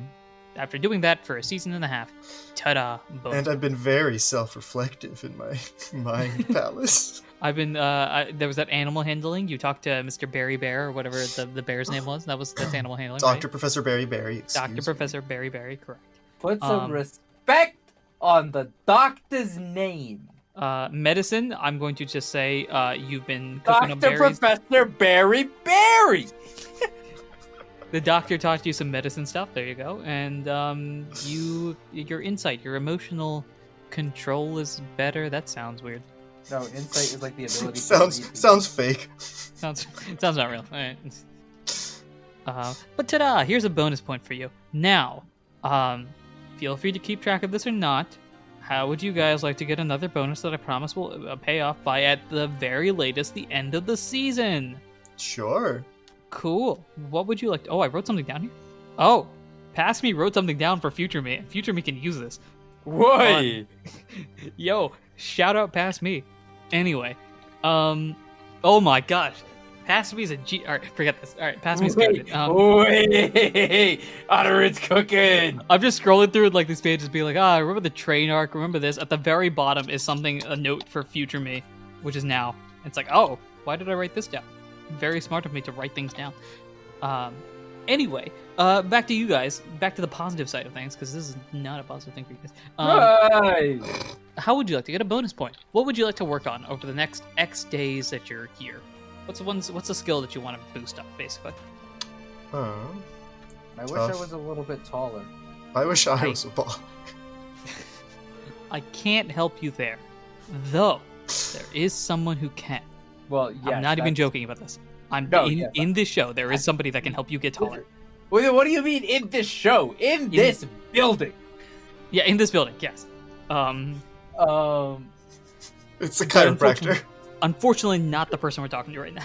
after doing that for a season and a half, ta-da, boom. And I've been very self-reflective in my mind palace. I've been, there was that animal handling. You talked to Mr. Berry Bear, or whatever the bear's name was. That's animal handling, Dr. right? Professor Berry Berry. Dr. Professor Berry Berry, correct. Put some respect on the doctor's name. Medicine, I'm going to just say you've been cooking up Dr. berries. Professor Berry Berry! The doctor taught you some medicine stuff. There you go. And your insight, your emotional control is better. That sounds weird. No, insight is like the ability. Sounds fake. Sounds not real. All right. But ta-da! Here's a bonus point for you. Now, feel free to keep track of this or not. How would you guys like to get another bonus that I promise will pay off by, at the very latest, the end of the season? Sure. Cool. What would you like to... Oh, I wrote something down here. Oh, Past Me wrote something down for Future Me. Future Me can use this. Why? Yo, shout out Past Me. Anyway, oh my gosh. Past Me is a G... Alright, forget this. Alright, Past Me's good. Wait, Otterud's cooking! I'm just scrolling through like these pages being like, I remember the train arc, remember this. At the very bottom is something, a note for Future Me, which is now. It's like, oh, why did I write this down? Very smart of me to write things down. Anyway, back to you guys. Back to the positive side of things, because this is not a positive thing for you guys. How would you like to get a bonus point? What would you like to work on over the next X days that you're here? What's the skill that you want to boost up, basically? Oh, I wish Tough. I was a little bit taller. I wish I I- was a ball. I can't help you there. Though, there is someone who can. Well, yeah. I'm not even joking about this. No, in, yes, in this show, there is somebody that can help you get taller. Wait, what do you mean in this show? In this building? Yeah, in this building, yes. It's a But chiropractor. Unfortunately, not the person we're talking to right now.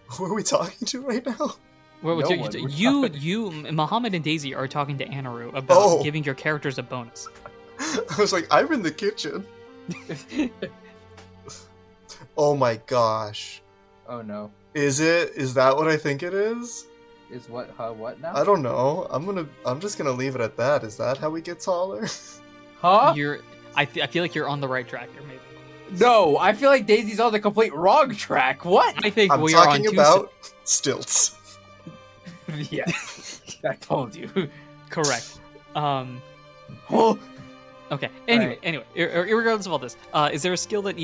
Who are we talking to right now? Well, No one. you, Muhammad and Daisy are talking to Anaru about giving your characters a bonus. I was like, I'm in the kitchen. Oh my gosh. Oh no. Is it? Is that what I think it is? Is what now? I don't know. I'm just gonna leave it at that. Is that how we get taller? Huh? I feel like you're on the right track here, maybe. No, I feel like Daisy's on the complete wrong track. What? I think I'm we are on talking two. about stilts. Yeah, I told you. Correct. Oh, Okay. Anyway, Right. anyway, irregardless of all this, is there a skill that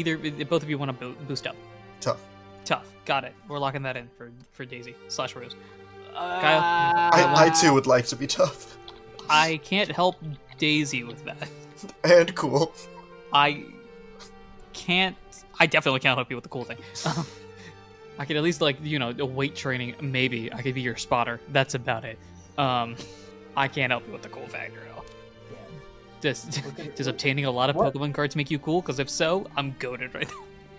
both of you want to boost up? Tough. Tough. Got it. We're locking that in for Daisy / Rose. I too would like to be tough I can't help Daisy with that. and cool. I definitely can't help you with the cool thing. I could at least a weight training. Maybe I could be your spotter. That's about it. I can't help you with the cool factor at all. Does obtaining a lot of What? Pokemon cards make you cool? Because if so, I'm goated right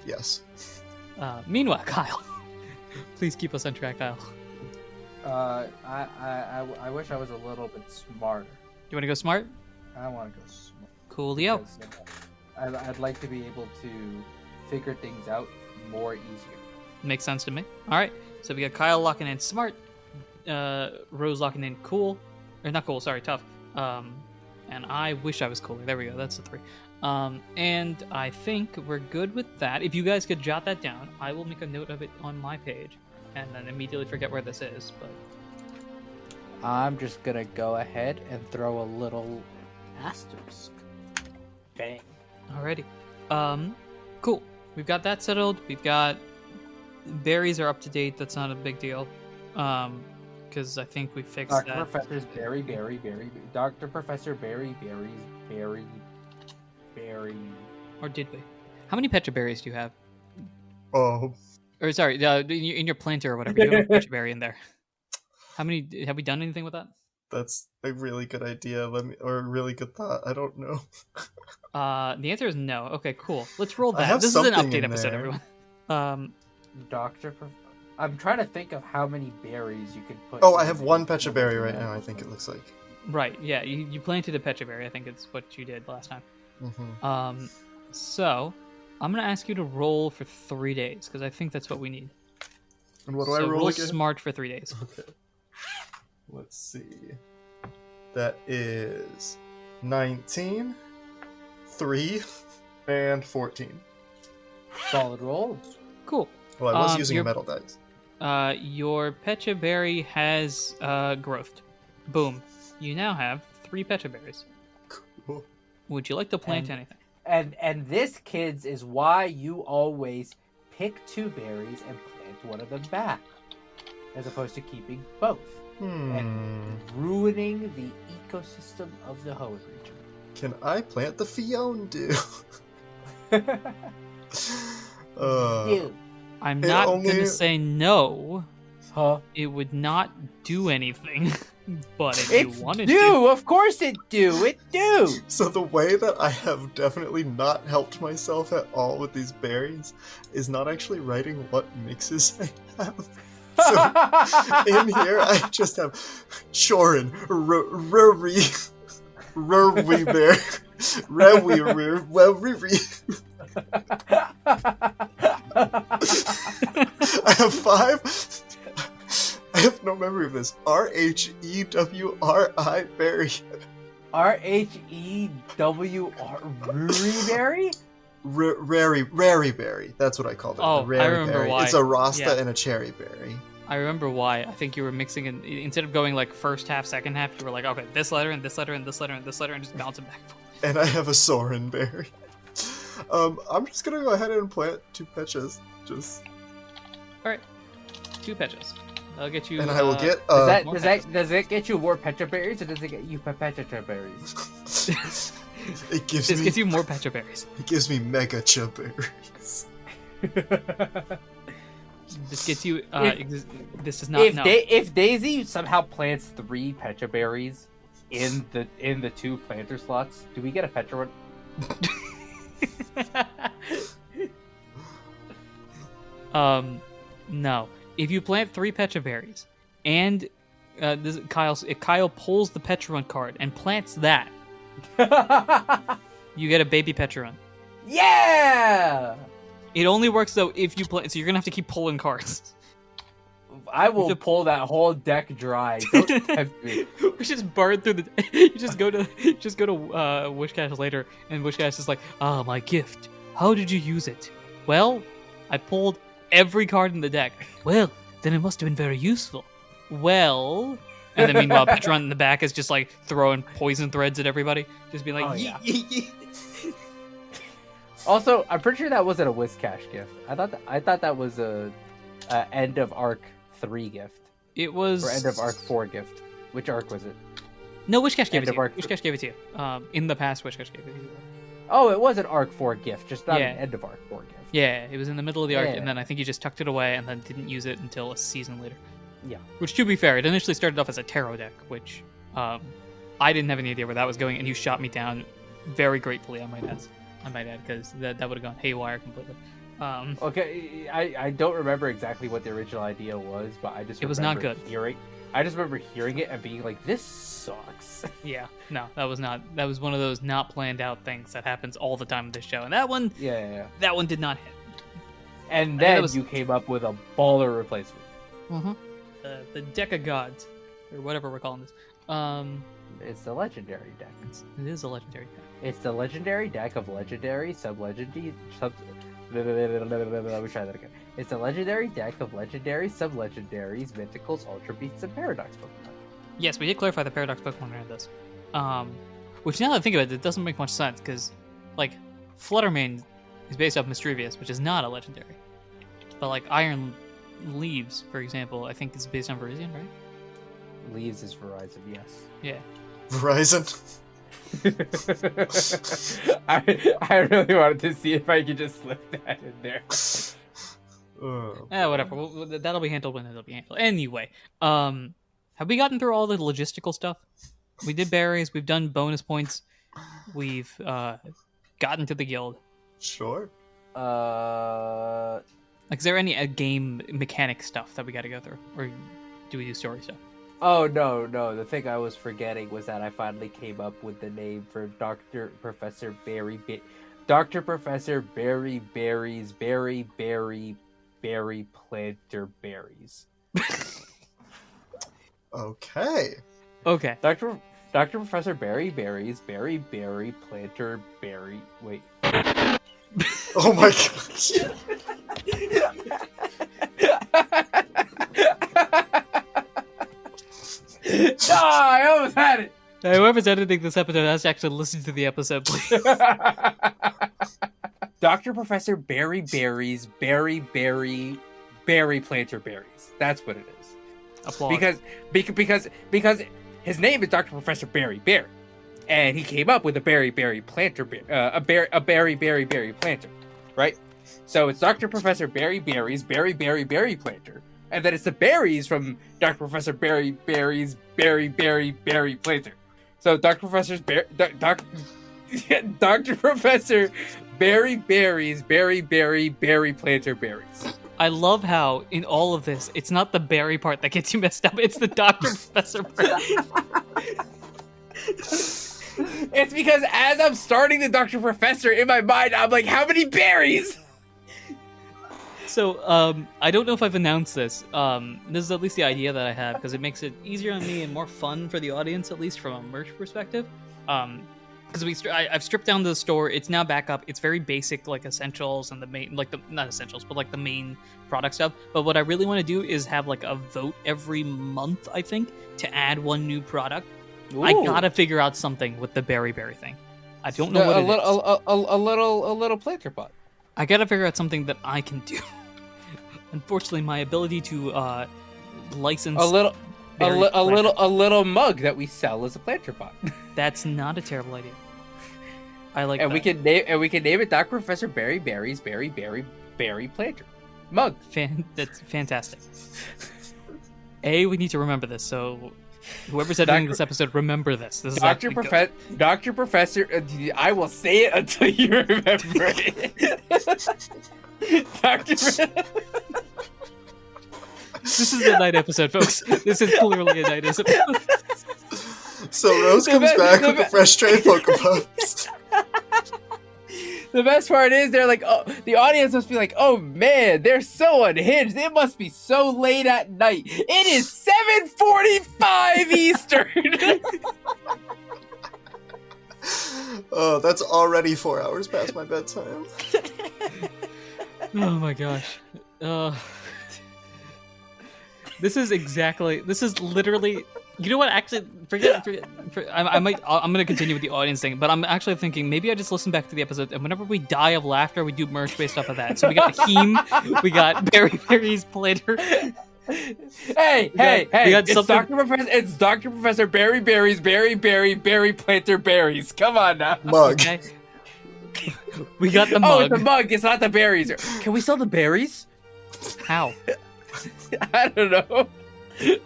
Yes. now. Meanwhile, Kyle, please keep us on track, Kyle. I wish I was a little bit smarter. You want to go smart? I want to go smart. Coolio. because, I'd like to be able to figure things out more easier. Makes sense to me. All right, so we got Kyle locking in smart, Rose locking in cool, or not cool. Sorry, tough. And I wish I was cooler. There we go. That's the 3. And I think we're good with that. If you guys could jot that down, I will make a note of it on my page, and then immediately forget where this is. But I'm just gonna go ahead and throw a little asterisk. Bang. alrighty, cool. We've got that settled. We've got berries are up to date. That's not a big deal. Because I think we fixed Dr. that. Professor's Berry. Dr. Professor Berry. Or did we? How many Petra berries do you have? Oh, Or sorry, in your planter or whatever, you have a Petra berry in there. How many? Have we done anything with that? that's a really good idea. Or a really good thought. I don't know. The answer is no. Okay, cool. Let's roll I that. have This is an something update in episode, there. everyone. I'm trying to think of how many berries you could put. Oh, I in have it. one Pecha Berry right now. I think it looks like. Right, yeah, you planted a Petra berry. I think it's what you did last time. Mm-hmm. So I'm gonna ask you to roll for 3 days because I think that's what we need. And what do So I roll again? smart for 3 days. Okay. Let's see. That is 19, 3, and 14. Solid rolls. Cool. Well, I was using your- a metal dice. Your Pecha berry has growthed. Boom. You now have 3 Pecha berries. Cool. Would you like to plant And- anything? And this, kids, is why you always pick 2 berries and plant one of them back, as opposed to keeping both and ruining the ecosystem of the Hoenn region. Can I plant the Fiondu? Dude. I'm it not only- gonna say no. Huh? It would not do anything. But if It's you wanted do! Of course it do! It do! So the way that I have definitely not helped myself at all with these berries is not actually writing what mixes I have. So in here I just have Shorin, Ruri, Ruri Bear, I have 5. I have no memory of this. RHEWRI berry. R-H-E-W-R... Ruri berry? Rary berry. That's what I called it. Oh, a rary I remember berry. why. It's a Rasta Yeah. and a cherry berry. I remember why. I think you were mixing in, instead of going like first half, second half, you were like, okay, this letter and this letter and this letter and this letter and just bounce it back. And I have a Soren berry. I'm just gonna go ahead and plant 2 Pechas. Just 2 Petras. I'll get you. And I will get. Does it get you more Petra berries, or does it get you Petra berries? It gives This me. gets you more Petra berries. It gives me mega berries. This gets you. This does not. If Daisy somehow plants 3 Petra berries in the 2 planter slots, do we get a Petra one? No. If you plant 3 Petra berries, and Kyle pulls the Petrarun card and plants that, you get a baby Petrarun. Yeah! It only works though if you play. So you're gonna have to keep pulling cards. I will pull that whole deck dry. Don't tempt me. We just burn through the. You just go to Wishcash later, and Wishcash is like, "Ah, my gift. How did you use it?" Well, I pulled every card in the deck. Well, then it must have been very useful. Well, and then meanwhile, Petron in the back is just like throwing poison threads at everybody, just being like, yeah. Also, I'm pretty sure that wasn't a Wishcash gift. I thought that was a end of arc 3 gift. It was or end of arc 4 gift. Which arc was it? No, Wishcash gave it to you. Arc... Wishcash gave it to you. In the past, Wishcash gave it to you. Oh, it was an arc 4 gift, just not an end of arc 4 gift. Yeah, it was in the middle of the arc, and then I think you just tucked it away and then didn't use it until a season later. Yeah. Which, to be fair, it initially started off as a tarot deck, which I didn't have any idea where that was going, and you shot me down very gratefully, I might add, because that would have gone haywire completely. Okay, I don't remember exactly what the original idea was, but I just it was not good. I just remember hearing it and being like, "This sucks." Yeah, no, that was not. That was one of those not planned out things that happens all the time in this show, and that one, that one did not hit. And then you came up with a baller replacement. Mm-hmm. The Deck of Gods, or whatever we're calling this. It's the legendary deck. It is a legendary deck. It's the legendary deck of legendary, sub-legendary, let me try that again. It's a legendary deck of legendary, sub-legendaries, mythicals, ultra beasts, and paradox Pokemon. Yes, we did clarify the paradox Pokemon around this. Which, now that I think of it doesn't make much sense, because, like, Fluttermane is based off Mischievous, which is not a legendary. But, like, Iron Leaves, for example, I think is based on Virizion, right? Leaves is Verizon, yes. Yeah. Verizon? I really wanted to see if I could just slip that in there. Whatever. That'll be handled when it'll be handled. Anyway, have we gotten through all the logistical stuff? We did berries. We've done bonus points. We've gotten to the guild. Sure. Like, is there any game mechanic stuff that we got to go through, or do we do story stuff? Oh, no. The thing I was forgetting was that I finally came up with the name for Dr. Professor Berry Berries, Berry Planter Berries. Okay. Dr. Professor Berry Berries, Berry Planter Berry. Wait. Oh my gosh. I almost had it. Whoever's editing this episode has to actually listen to the episode, please. Dr. Professor Berry Berries, Berry Planter Berries. That's what it is. Applause. Because his name is Dr. Professor Berry, and he came up with a Berry Planter, a Berry Planter, right? So it's Dr. Professor Berry Berries, Berry Planter. And then it's the berries from Dr. Professor Berry Berries, Berry Planter. So Dr. Professor Berry Berries, Berry Planter Berries. I love how in all of this, it's not the berry part that gets you messed up. It's the Dr. Professor Berry. It's because as I'm starting the Dr. Professor in my mind, I'm like, how many berries? So, I don't know if I've announced this. This is at least the idea that I have, because it makes it easier on me and more fun for the audience, at least from a merch perspective. Because I've stripped down the store. It's now back up. It's very basic, like essentials and the main, like the not essentials, but like the main product stuff. But what I really want to do is have like a vote every month, I think, to add one new product. Ooh. I gotta figure out something with the berry thing. I don't know what it is. A little planter pot. I gotta figure out something that I can do. Unfortunately, my ability to licensed A little, berry planter. a little mug that we sell as a planter pot. That's not a terrible idea. I like and that. we can name it Dr. Professor Berry Berry's Berry Planter mug. That's fantastic. We need to remember this. So, whoever's editing this episode, remember this. This is Dr. Professor. I will say it until you remember it. Dr. This is a night episode, folks. This is clearly a night episode. So Rose comes back with a fresh tray of Pokepops. The best part is they're like, oh, the audience must be like, oh man, they're so unhinged. It must be so late at night. It is 7:45 Eastern. Oh, that's already 4 hours past my bedtime. Oh my gosh. This is literally. You know what? Actually, I'm gonna continue with the audience thing, but I'm actually thinking maybe I just listen back to the episode, and whenever we die of laughter, we do merch based off of that. So we got Hakeem, we got Berry Berry's Planter. Hey! It's something- It's Dr. Professor Berry Berry's Berry Planter Berries. Come on now. Mug. Okay. We got the Oh, mug. it's the mug. It's not the berries. Can we sell the berries? How? I don't know.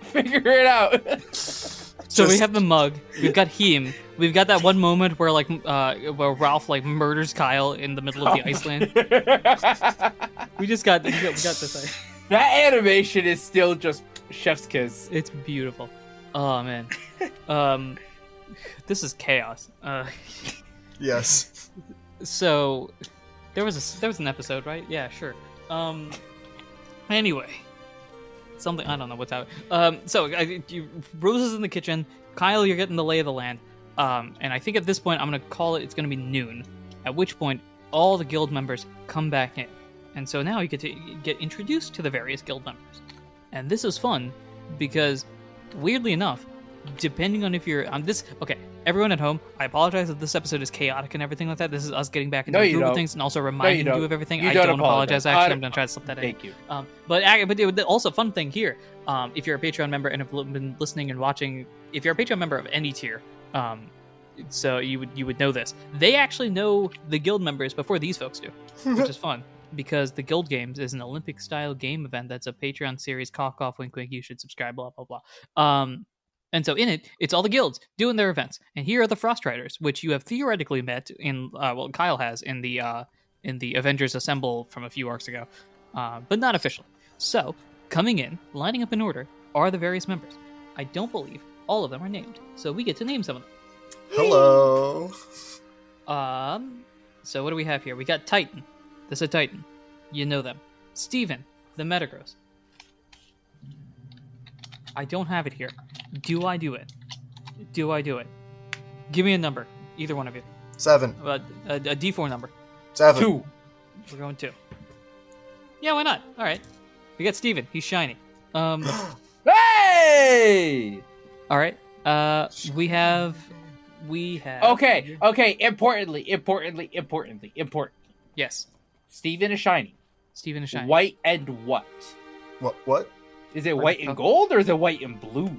Figure it out. So we have the mug. We've got him. We've got that one moment where where Ralph murders Kyle in the middle of the Iceland. We got this. That animation is still just chef's kiss. It's beautiful. Oh man. This is chaos. Yes. So there was an episode, right? Yeah, sure. Anyway. Something I don't know what's out. Rose is in the kitchen. Kyle, you're getting the lay of the land. And I think at this point I'm gonna call it. It's gonna be noon. At which point all the guild members come back in, and so now you get to get introduced to the various guild members. And this is fun because, weirdly enough, depending on if you're on this. Okay, everyone at home, I apologize if this episode is chaotic and everything like that. This is us getting back into the groove of things and also reminding you of everything. I don't apologize. Actually, I'm gonna try to slip that in. Thank you. But also fun thing here, if you're a Patreon member and have been listening and watching, if you're a Patreon member of any tier, so you would know this. They actually know the guild members before these folks do, which is fun. Because the Guild Games is an Olympic-style game event that's a Patreon series. Cough, cough, wink, wink. You should subscribe. Blah blah blah. And so in it, it's all the guilds doing their events. And here are the Frost Riders, which you have theoretically met in, Kyle has in the Avengers Assemble from a few arcs ago, but not officially. So coming in, lining up in order, are the various members. I don't believe all of them are named, so we get to name some of them. Hello. So what do we have here? We got Titan. This is a Titan. You know them. Steven, the Metagross. I don't have it here. Do I do it? Give me a number. Either one of you. 7. A D4 number. 7. 2. We're going 2. Yeah, why not? All right. We got Steven. He's shiny. Hey! All right. We have. Okay. Importantly. Yes. Steven is shiny. Steven is shiny. White and what? What? Is it white and gold or is it white and blue?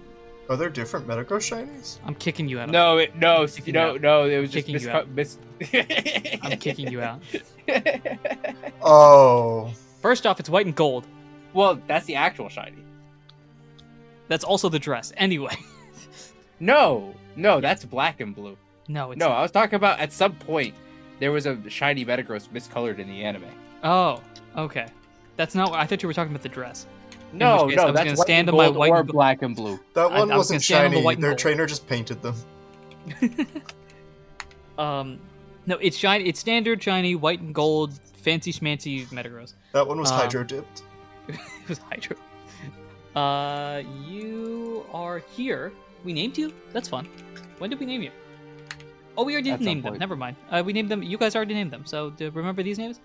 Are there different Metagross shinies? I'm kicking you out. No. It was Kicking just you out. mis- I'm kicking you out. Oh. First off, it's white and gold. Well, that's the actual shiny. That's also the dress. Anyway. No, that's black and blue. No, it's No, not. I was talking about at some point there was a shiny Metagross miscolored in the anime. Oh, okay. That's not what I thought you were talking about the dress. No, which case, I was that's gonna white stand and on my gold white or and gold. black and blue. That I one was wasn't gonna stand on the shiny. white and Their gold. trainer just painted them. No, it's shiny. It's standard shiny, white and gold, fancy schmancy Metagross. That one was Um, hydro dipped. It was Hydro. You are here. We named you? That's fun. When did we name you? Oh, we already At did some name them. point. Never mind. We named them. You guys already named them. So remember these names?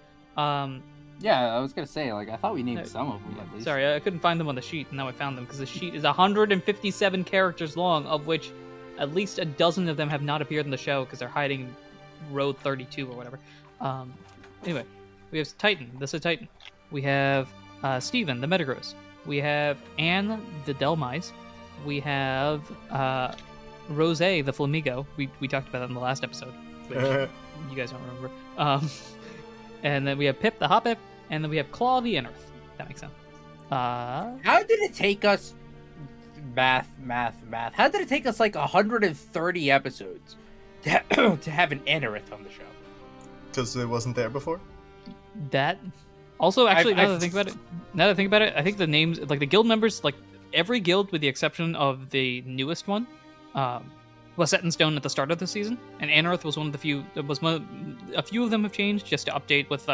Yeah, I was gonna say, I thought we named some of them at least. Sorry, I couldn't find them on the sheet, and now I found them because the sheet is 157 characters long, of which at least a dozen of them have not appeared in the show because they're hiding in row 32 or whatever. Anyway, we have Titan. This is Titan. We have Steven, the Metagross. We have Anne the Delmise. We have Rose the Flamingo. We talked about that in the last episode, which you guys don't remember. And then we have Pip the Hoppip, and then we have Claw the Anorth. That makes sense. How did it take us math? How did it take us like 130 episodes to have an Anorith on the show? Because it wasn't there before. That also actually now that I think about it, I think the names, like the guild members, like every guild with the exception of the newest one, was set in stone at the start of the season, and Anorith was one of the few. A few of them have changed just to update with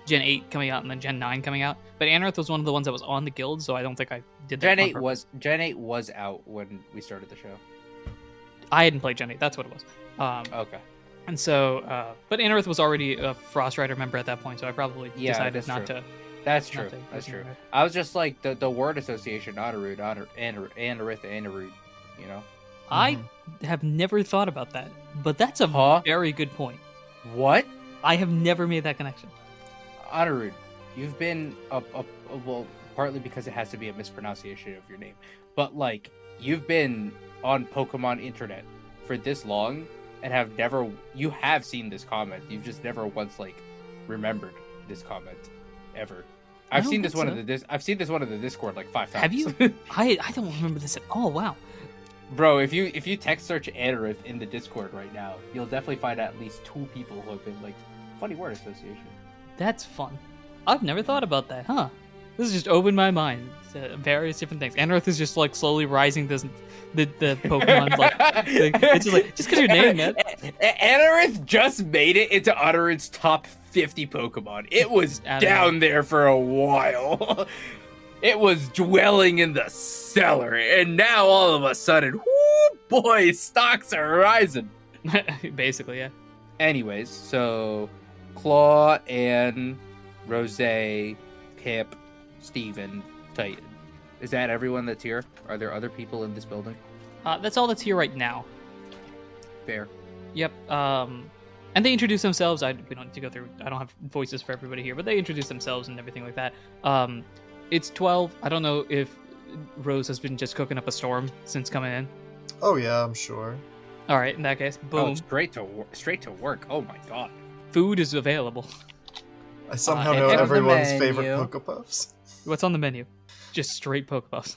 Gen 8 coming out and then Gen 9 coming out. But Anorith was one of the ones that was on the guild, so I don't think I did that. Gen 8 was out when we started the show. I hadn't played Gen 8. That's what it was. Okay. And so, but Anorith was already a Frost Rider member at that point, so I probably decided not to. That's true. That's true. I was just like the word association, Anorith, you know? I have never thought about that, but that's a very good point. What? I have never made that connection. Anorith, you've been well, partly because it has to be a mispronunciation of your name, but like you've been on Pokemon internet for this long and you have seen this comment. You've just never once like remembered this comment ever. I've seen this one in the Discord like 5 times. Have you? I don't remember this at all. Wow. Bro, if you text search Anorith in the Discord right now, you'll definitely find at least 2 people who have been like, funny word association. That's fun. I've never thought about that, huh? This has just opened my mind to various different things. Anorith is just like slowly rising the Pokemon. It's just like, just because your name, man. Anorith just made it into Anorith's top 50 Pokemon. It was down there for a while. It was dwelling in the cellar, and now all of a sudden, whoo boy, stocks are rising. Basically, yeah. Anyways, so Claw, Anne, Rose, Pip, Steven, Titan. Is that everyone that's here? Are there other people in this building? That's all that's here right now. Fair. Yep. And they introduce themselves. We don't need to go through. I don't have voices for everybody here, but they introduce themselves and everything like that. It's 12. I don't know if Rose has been just cooking up a storm since coming in. Oh yeah, I'm sure. All right, in that case, boom. Oh, straight to work. Oh my god. Food is available. I somehow know everyone's favorite Poke Puffs. What's on the menu? Just straight Poke Puffs.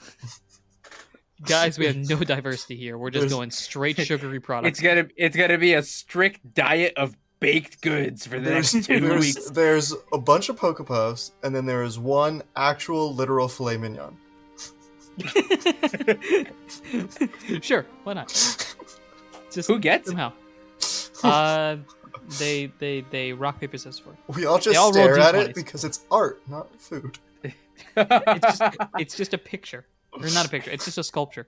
Guys, we have no diversity here. We're just going straight sugary products. It's gonna be a strict diet of baked goods for the next 2 weeks. There's a bunch of Poke Puffs, and then there is one actual literal filet mignon. Sure, why not? Just who gets somehow? They rock paper scissors for it. We all stare at it because it's art, not food. It's just a picture, or not a picture. It's just a sculpture.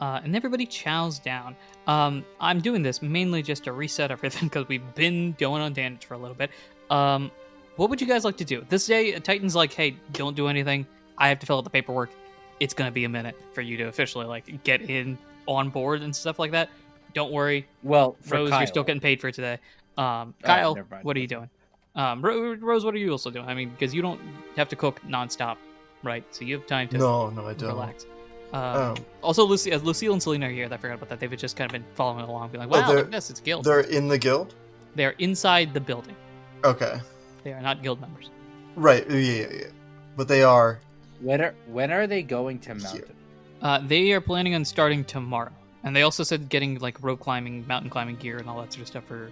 And everybody chows down. I'm doing this mainly just to reset everything because we've been going on tangents for a little bit. What would you guys like to do? This day, Titan's like, hey, don't do anything. I have to fill out the paperwork. It's going to be a minute for you to officially like get in on board and stuff like that. Don't worry. Well, Rose, Kyle, you're still getting paid for today. Kyle, what are you doing? Rose, what are you also doing? I mean, because you don't have to cook nonstop, right? So you have time to No, I don't. Relax. Also, Lucille and Selena are here. I forgot about that. They've just kind of been following along, being like, wow, look at this, it's guild. They're in the guild? They're inside the building. Okay. They are not guild members. Right, yeah. But they are... When are they going to Mountain? They are planning on starting tomorrow. And they also said getting like rope climbing, mountain climbing gear, and all that sort of stuff for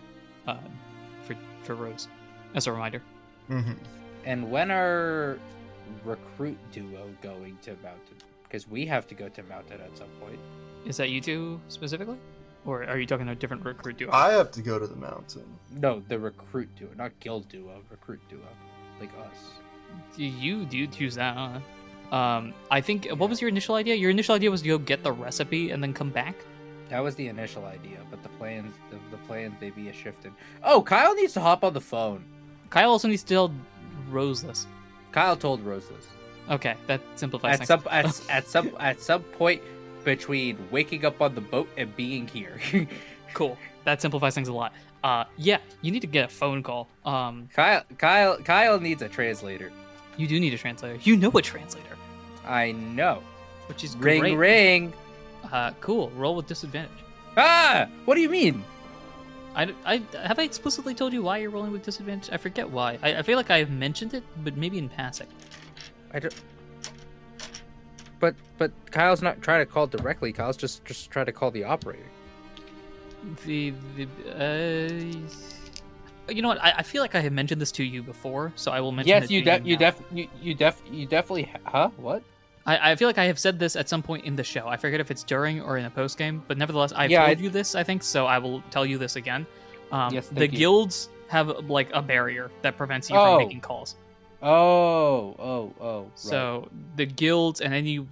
Rose, as a reminder. Mm-hmm. And when are Recruit Duo going to Mountain? Because we have to go to Mountain at some point. Is that you two specifically? Or are you talking a different Recruit Duo? I have to go to the mountain. No, the Recruit Duo, not Guild Duo, Recruit Duo. Like us. You do choose that, huh? I think, what was your initial idea? Your initial idea was to go get the recipe and then come back? That was the initial idea, but the plans they be a shifted. Oh, Kyle needs to hop on the phone. Kyle also needs to tell Rose this. Kyle told Rose this. Okay, that simplifies things. At some point between waking up on the boat and being here. Cool. That simplifies things a lot. Yeah, you need to get a phone call. Kyle needs a translator. You do need a translator. You know a translator, I know. which is Ring, great. ring. Cool. Roll with disadvantage. Ah! What do you mean? I have I explicitly told you why you're rolling with disadvantage? I forget why. I feel like I've mentioned it, but maybe in passing. I don't. But Kyle's not trying to call directly. Kyle's just trying to call the operator. You know what? I feel like I have mentioned this to you before, so I will mention Yes, it you to you now. definitely. Huh? What? I feel like I have said this at some point in the show. I forget if it's during or in a post game, but nevertheless, I've told you this, I think, so I will tell you this again. Yes, the thank you. guilds have like a barrier that prevents you from making calls. Oh. Right. So the guilds and any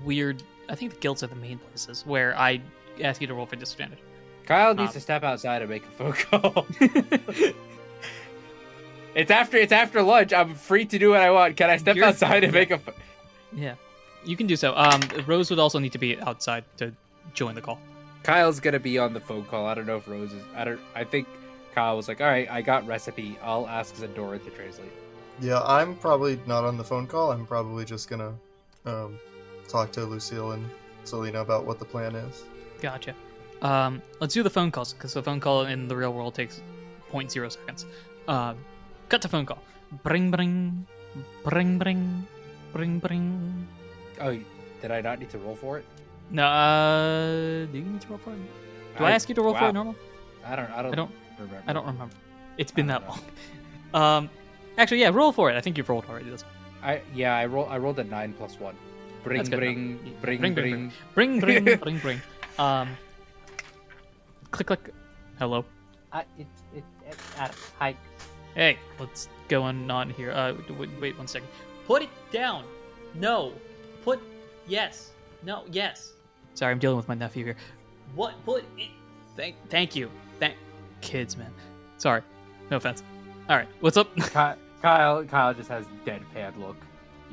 weird, I think the guilds are the main places where I ask you to roll for disadvantage. Kyle needs to step outside and make a phone call. It's after lunch. I'm free to do what I want. Can I step outside and make a? Yeah, you can do so. Rose would also need to be outside to join the call. Kyle's gonna be on the phone call. I don't know if Rose is. I think Kyle was like, "All right, I got recipe. I'll ask Zadora to translate." Yeah, I'm probably not on the phone call. I'm probably just gonna talk to Lucille and Selena about what the plan is. Gotcha. Let's do the phone calls, because the phone call in the real world takes 0.0 seconds. Cut to phone call. Bring, bring, bring, bring, bring, bring. Oh, did I not need to roll for it? No, do you need to roll for it? Do I ask you to roll for it normal? I don't remember. I don't remember. It's been that long. Actually, yeah, roll for it. I think you've rolled already. I rolled a 9 plus 1. Bring, That's good bring, enough. bring, Bring, bring. bring, bring, bring, bring, bring. Click, click. Hello. It's Adam. Hi. Hey, what's going on here? Wait 1 second. Put it down. No. Yes. No. Yes. Sorry, I'm dealing with my nephew here. What? Put it. Thank you. Kids, man. Sorry. No offense. All right. What's up? Kyle just has deadpan look.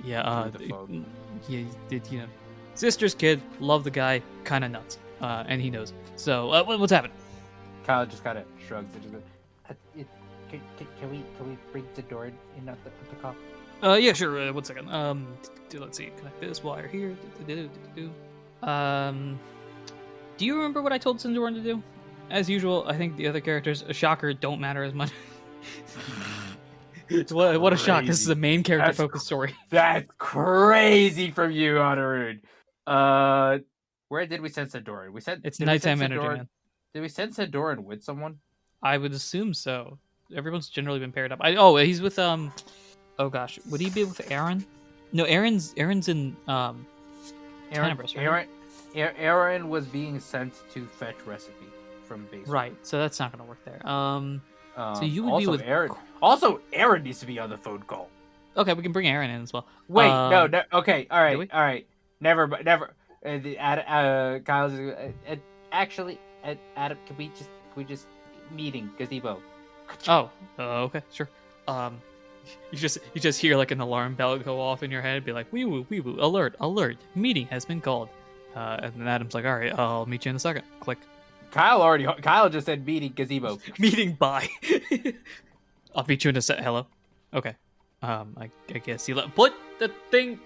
Yeah. through the phone. Yeah. Sister's kid. Love the guy. Kind of nuts. And he knows. So, what's happening? Kyle just kind of shrugs and just goes, can we bring Zadora in at the call? Yeah, sure. 1 second. Let's see. Connect this wire here. Do you remember what I told Cinderon to do? As usual, I think the other characters, a shocker, don't matter as much. What a shock! This is a main character-focused story. That's crazy from you, Honorud. Where did we send Sandoran? It's nighttime energy, man. Did we send Sandoran with someone? I would assume so. Everyone's generally been paired up. He's with Oh gosh, would he be with Aaron? No, Aaron's in Tenebris, right? Aaron was being sent to fetch recipe from base. Right, so that's not gonna work there. So you would also be with Aaron. Also, Aaron needs to be on the phone call. Okay, we can bring Aaron in as well. Wait, no. Okay, all do we? right. Never. Kyle's actually. Adam, can we just meeting gazebo? Okay, sure. You just hear like an alarm bell go off in your head, be like, wee woo, alert, meeting has been called. And then Adam's like, all right, I'll meet you in a second. Click. Kyle just said meeting gazebo. Meeting, bye. I'll meet you in a sec. Hello. Okay. I guess you put the thing.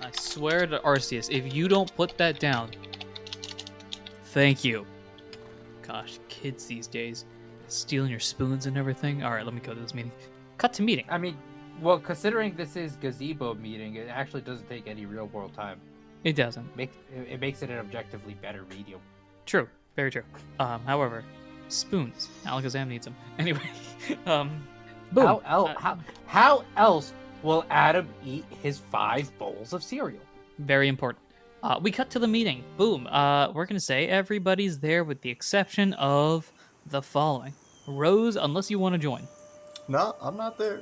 I swear to Arceus, if you don't put that down, thank you. Gosh, kids these days, stealing your spoons and everything. All right, let me go to this meeting. Cut to meeting. I mean, well, considering this is gazebo meeting, it actually doesn't take any real world time. It doesn't. It makes it an objectively better medium. True, very true. However, spoons. Alakazam needs them. Anyway, boom. How else will Adam eat his 5 bowls of cereal? Very important. We cut to the meeting. Boom. We're gonna say everybody's there with the exception of the following. Rose, unless you want to join. No, I'm not there.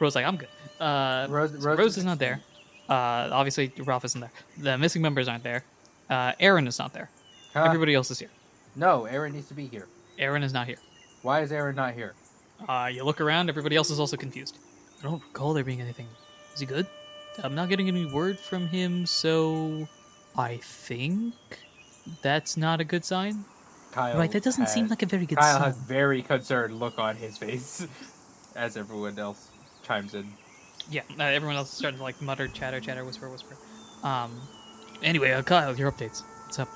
Rose like, I'm good. Rose is not there. Obviously, Ralph isn't there. The missing members aren't there. Aaron is not there. Huh? Everybody else is here. No, Aaron needs to be here. Aaron is not here. Why is Aaron not here? You look around, everybody else is also confused. I don't recall there being anything. Is he good? I'm not getting any word from him, so I think that's not a good sign. Kyle Right, that doesn't seem like a very good Kyle sign. has very concerned look on his face, as everyone else. chimes in. Yeah, everyone else is starting to like mutter, chatter, chatter, whisper, whisper. Anyway, Kyle, your updates. What's up?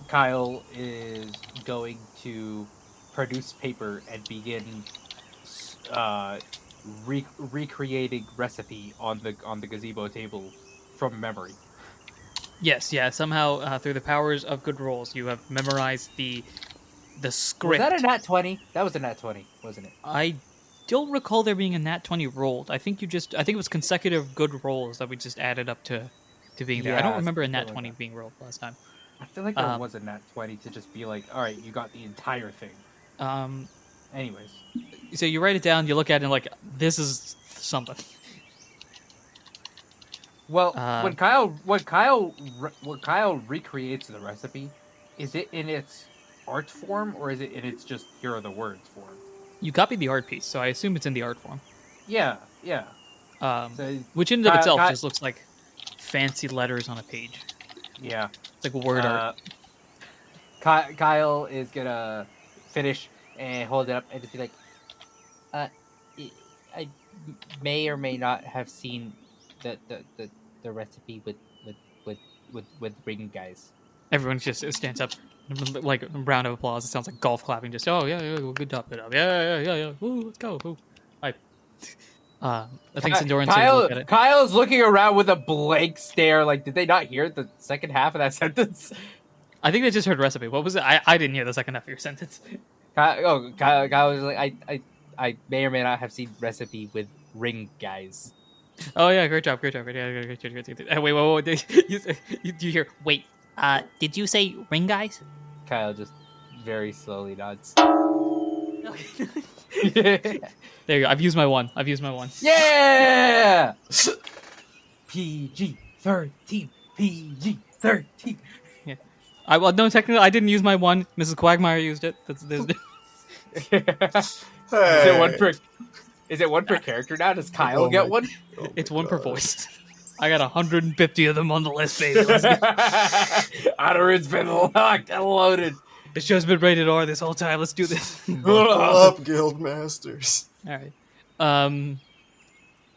Kyle is going to produce paper and begin recreating recipe on the gazebo table from memory. Yes, yeah. Somehow, through the powers of good rolls, you have memorized the Was script. that a nat 20? That was a nat 20, wasn't it? I don't recall there being a nat 20 rolled. I think it was consecutive good rolls that we just added up to being there. I don't Yeah, remember a something nat like 20 that. being rolled last time. I feel like there Um, was a nat 20 to just be like, all right, you got the entire thing. um, Anyways. so you write it down, you look at it, and like, this is something. Well, Uh, when Kyle recreates the recipe, is it in its art form or is it in its just here are the words form? You copied the art piece, so I assume it's in the art form. Yeah. So Which in and of itself just looks like fancy letters on a page. yeah. It's like word art. Kyle is gonna finish and hold it up and just be like, I may or may not have seen the recipe with ring guys. Everyone just stands up, like a round of applause. It sounds like golf clapping. Just yeah, good job, yeah. Woo, let's go. Woo. I think Sindoran look at it. Kyle's looking around with a blank stare. Like, did they not hear the second half of that sentence? I think they just heard recipe. What was it? I didn't hear the second half of your sentence. Kyle was like, I may or may not have seen recipe with ring guys. Oh yeah, great job. Yeah, great job. Wait. Did you hear? Wait. Did you say ring guys? Kyle just very slowly nods. There you go. I've used my one. Yeah. PG-13. PG-13. Yeah. No, technically, I didn't use my one. Mrs. Quagmire used it. Hey. Is it one per character now? Does Kyle get one? It's one per voice. I got 150 of them on the list, baby. Otter's been locked and loaded. The show's been rated R this whole time. Let's do this. Buckle up, guild masters. All right.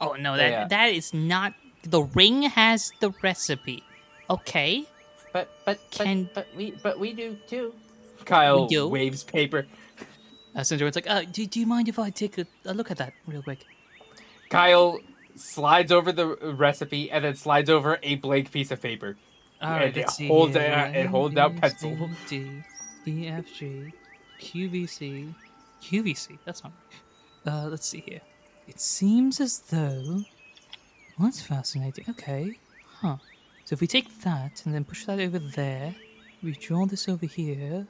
Oh no, that is not. The ring has the recipe. Okay. But we do too. Kyle do? waves paper. Sindoran's like, do you mind if I take a look at that real quick? Kyle slides over the recipe and then slides over a blank piece of paper. All right, let's see. It holds out pencil. D, E, F, G, Q, V, C. QVC. That's not right. Let's see here. It seems as though. Well, that's fascinating. Okay. Huh. So if we take that and then push that over there, we draw this over here.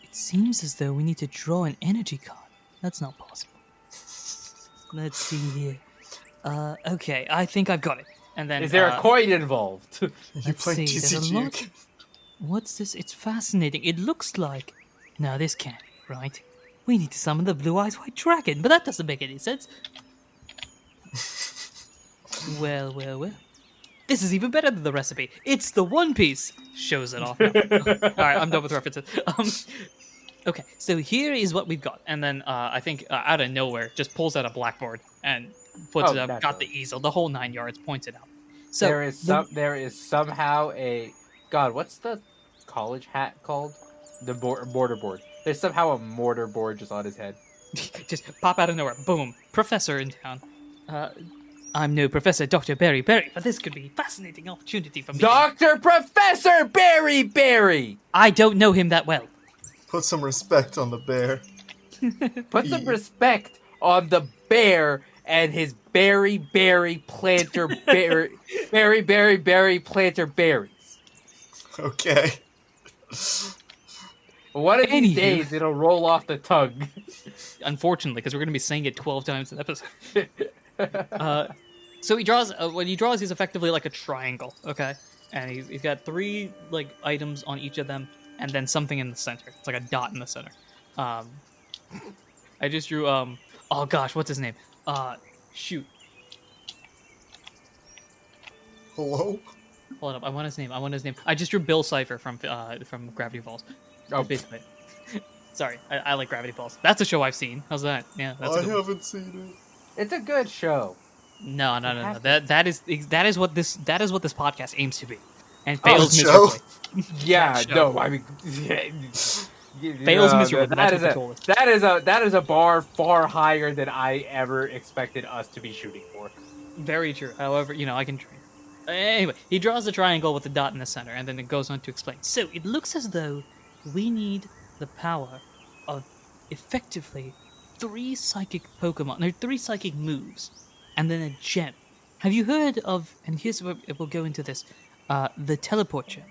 It seems as though we need to draw an energy card. That's not possible. Let's see here. Okay, I think I've got it. And then is there a coin involved? You play TCG. What's this? It's fascinating. It looks like. No, this can't be right. We need to summon the Blue Eyes White Dragon, but that doesn't make any sense. Well. This is even better than the recipe. It's the One Piece. Shows it off. No. All right, I'm done with references. Okay, so here is what we've got. And then I think out of nowhere, just pulls out a blackboard and puts it up, naturally. got the easel, the whole 9 yards, points it out. So there is somehow a... God, what's the college hat called? The mortar board. There's somehow a mortar board just on his head. Just pop out of nowhere. Boom. Professor in town. I'm no Professor Dr. Berry, but this could be a fascinating opportunity for me. Dr. Professor Berry! I don't know him that well. Put some respect on the bear. Put some respect on the bear and his berry planter berry planter berries. Okay. One of these Anywho. days, it'll roll off the tongue. Unfortunately, because we're going to be saying it 12 times an episode. So he draws. What he draws is effectively like a triangle, okay? And he's got 3 like items on each of them, and then something in the center. It's like a dot in the center. I just drew. Oh gosh, what's his name? Shoot. Hello? Hold up. I want his name. I just drew Bill Cipher from Gravity Falls. Oh. Basically. Sorry, I like Gravity Falls. That's a show I've seen. How's that? Yeah, that's a I good one. haven't seen it. It's a good show. No. have That is what this podcast aims to be, and Oh, fails the show? miserably. Yeah, That show. no, I mean, Fails miserably. That That's is what the goal is. that is a bar far higher than I ever expected us to be shooting for. Very true. However, I can train. Anyway, he draws a triangle with a dot in the center, and then it goes on to explain. So it looks as though we need the power of effectively 3 psychic Pokemon, no, 3 psychic moves, and then a gem. Have you heard of? And here's where it will go into this: the teleport gem.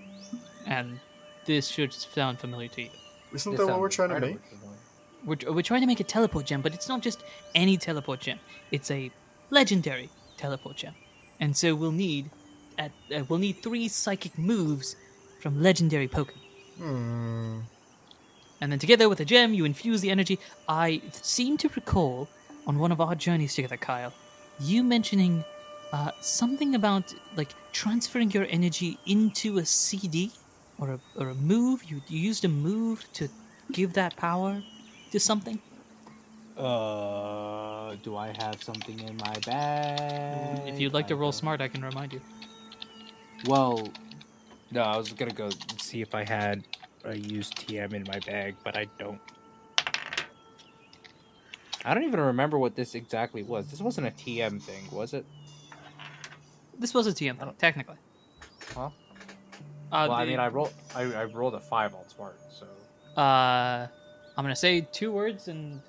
And this should sound familiar to you. Isn't that what we're trying to make? We're trying to make a teleport gem, but it's not just any teleport gem. It's a legendary teleport gem, and so we'll need 3 psychic moves from legendary Pokemon. And then together with a gem, you infuse the energy. I seem to recall on one of our journeys together, Kyle, you mentioning something about like transferring your energy into a CD or a move. You used a move to give that power to something. Do I have something in my bag? If you'd like to roll smart, I can remind you. Well, no, I was gonna go see if I had a used TM in my bag, but I don't. I don't even remember what this exactly was. This wasn't a TM thing, was it? This was a TM thing, technically. Huh? Well, I mean, I rolled a 5 on smart, so. I'm gonna say 2 words, and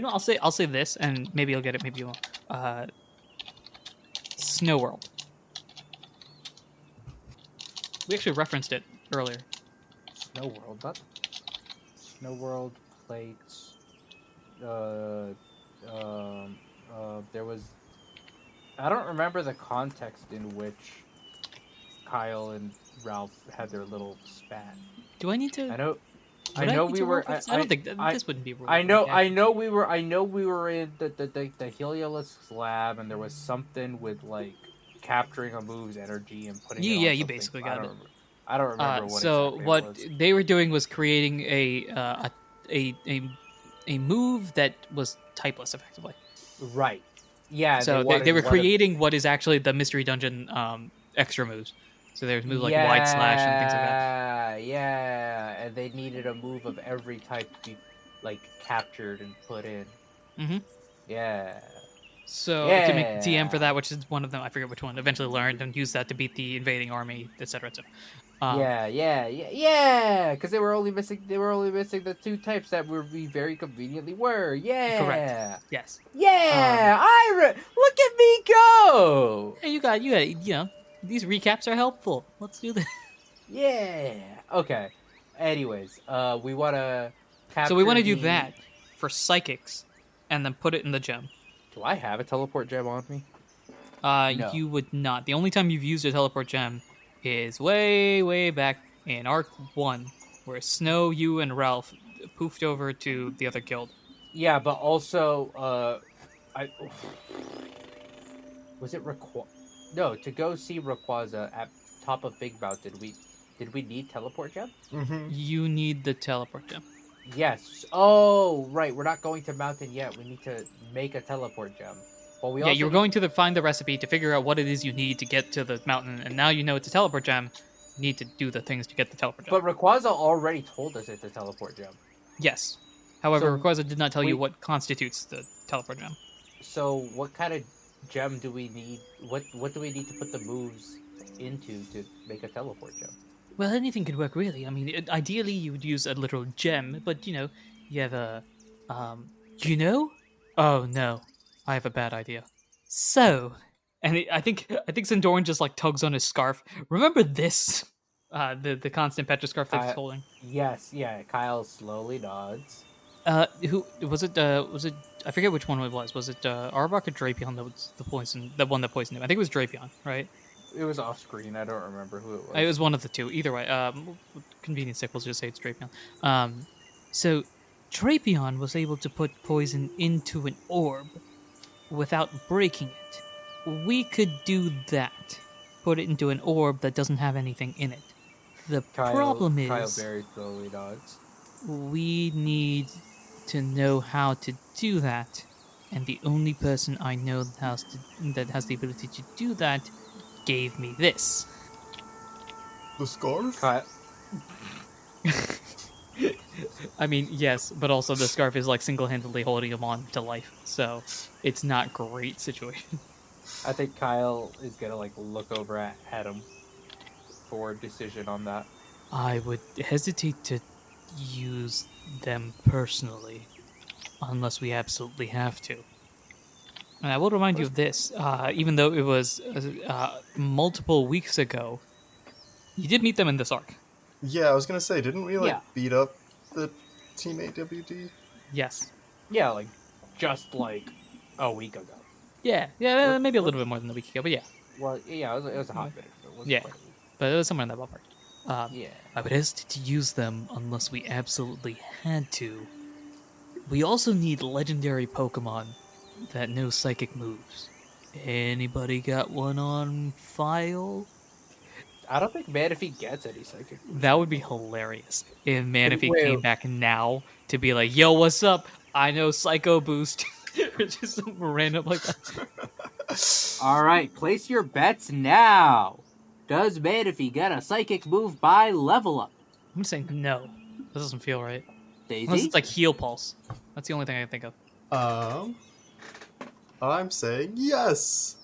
I'll say this, and maybe you'll get it, maybe you won't. Snow World. We actually referenced it earlier. Snow World, not Snow World plates. There was. I don't remember the context in which Kyle and Ralph had their little spat. Do I need to? I know we were. I don't think this wouldn't be. I know we were in the Heliolus lab, and there was something with like capturing a move's energy and putting. You basically got it. I don't remember what. So exactly what it was. they were doing was creating a move that was typeless, effectively. Right. Yeah. So they were creating what is actually the Mystery Dungeon extra moves. So there's moves like Wide Slash and things like that. Yeah, and they needed a move of every type to be like captured and put in. Mm-hmm. Yeah. So to make TM for that, which is one of them, I forget which one, eventually learned and used that to beat the invading army, etc., etc. Because they were only missing the 2 types that we very conveniently were. Yeah. Correct. Yes. Yeah. Look at me go. Hey, you got these recaps are helpful. Let's do this. Yeah. Okay. Anyways, we want to capture. So we want to do that for psychics, and then put it in the gem. Do I have a teleport gem on me? No. You would not. The only time you've used a teleport gem is way, way back in Arc 1, where Snow, you, and Ralph poofed over to the other guild. Yeah, but also, was it No, to go see Rayquaza at top of Big Mountain, did we need teleport gem? Mm-hmm. You need the teleport gem. Yes. Oh, right. We're not going to mountain yet. We need to make a teleport gem. Well, you're going to find the recipe to figure out what it is you need to get to the mountain, and now you know it's a teleport gem. You need to do the things to get the teleport gem. But Rayquaza already told us it's a teleport gem. Yes. However, Rayquaza did not tell you what constitutes the teleport gem. So, what kind of gem do we need? What do we need to put the moves into to make a teleport gem? Well, anything could work, really. I mean, ideally, you would use a literal gem, but, you have a... Oh, no. I have a bad idea. So... And I think Sandoran just, like, tugs on his scarf. Remember this? The constant Petra scarf that he's holding? Yes, yeah. Kyle slowly nods. Who... Was it... I forget which one it was. Was it Arbok or Drapion that was the one that poisoned him? I think it was Drapion, right? It was off screen. I don't remember who it was. It was one of the two. Either way, convenience sake, we'll just say it's Drapion. So Drapion was able to put poison into an orb without breaking it. We could do that. Put it into an orb that doesn't have anything in it. The problem is... Kyle very slowly nods. We need to know how to do that, and the only person I know that has the ability to do that gave me this. The scarf? Cut. I mean, yes, but also the scarf is like single-handedly holding him on to life, so it's not great situation. I think Kyle is gonna like look over at him for a decision on that. I would hesitate to use them personally unless we absolutely have to. And I will remind you of this, even though it was multiple weeks ago, you did meet them in this arc. Yeah, I was gonna say, didn't we like Yeah. beat up the teammate WD? Yes. Yeah, like just like a week ago. Yeah, maybe a little bit more than a week ago, but yeah. Well, yeah, it was a hot minute. It wasn't Yeah. quite a week. But it was somewhere in that ballpark. Yeah. I would hesitate to use them unless we absolutely had to. We also need legendary Pokemon that know psychic moves. Anybody got one on file? I don't think Manaphy gets any psychic. That would be hilarious if Manaphy Wait. came back now to be like, "Yo, what's up? I know Psycho Boost," or just something random like that. All right, place your bets now. Does Manaphy get a psychic move by level up? I'm just saying no. This doesn't feel right. Daisy? Unless it's like Heal Pulse. That's the only thing I can think of. I'm saying yes.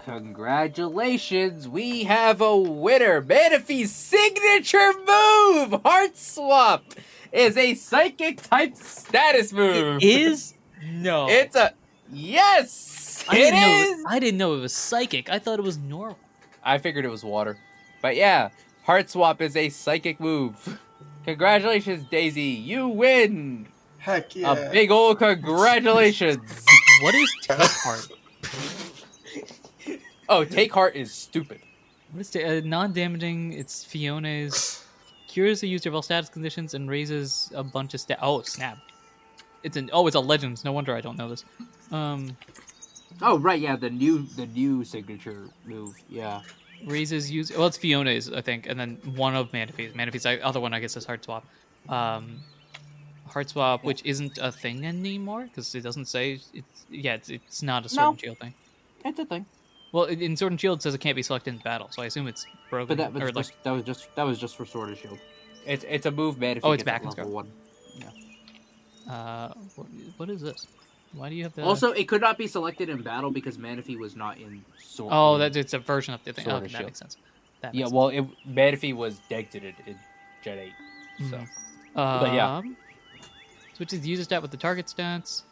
Congratulations, we have a winner. Manaphy's signature move, Heart Swap, is a psychic type status move. It is? No. It's a yes. I It didn't know is. I didn't know it was psychic. I thought it was normal. I figured it was water, but yeah, Heart Swap is a psychic move. Congratulations, Daisy, you win. Heck yeah. A big old congratulations. What is Take Heart? Oh, Take Heart is stupid. What is non-damaging? It's Fiona's. Cures the user of all status conditions and raises a bunch of Oh, snap! It's a Legends. No wonder I don't know this. Oh right, yeah, the new signature move. Yeah. Raises user. Well, it's Fiona's, I think, and then one of Manaphy's. Manaphy's other one, I guess, is Heart Swap. Heart Swap, Yeah. which isn't a thing anymore because it doesn't say it's. Yeah, it's not a Sword and Shield thing. It's a thing. Well, in Sword and Shield it says it can't be selected in battle, so I assume it's broken. But or that was just for Sword and Shield. It's a move Manaphy Oh, it's gets back at in level 1. What is this? Why do you have the? Also, it could not be selected in battle because Manaphy was not in Sword. Oh, it's a version of the thing. Sword Oh, and that Shield. makes sense. That Yeah, makes well, Manaphy was exited in Gen 8. So sense. but yeah. Switches the user stat with the target stats.